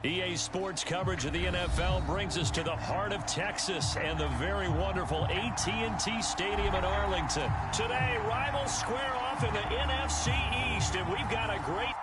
EA Sports coverage of the NFL brings us to the heart of Texas and the very wonderful AT&T Stadium in Arlington. Today, rivals square off in the NFC East, and we've got a great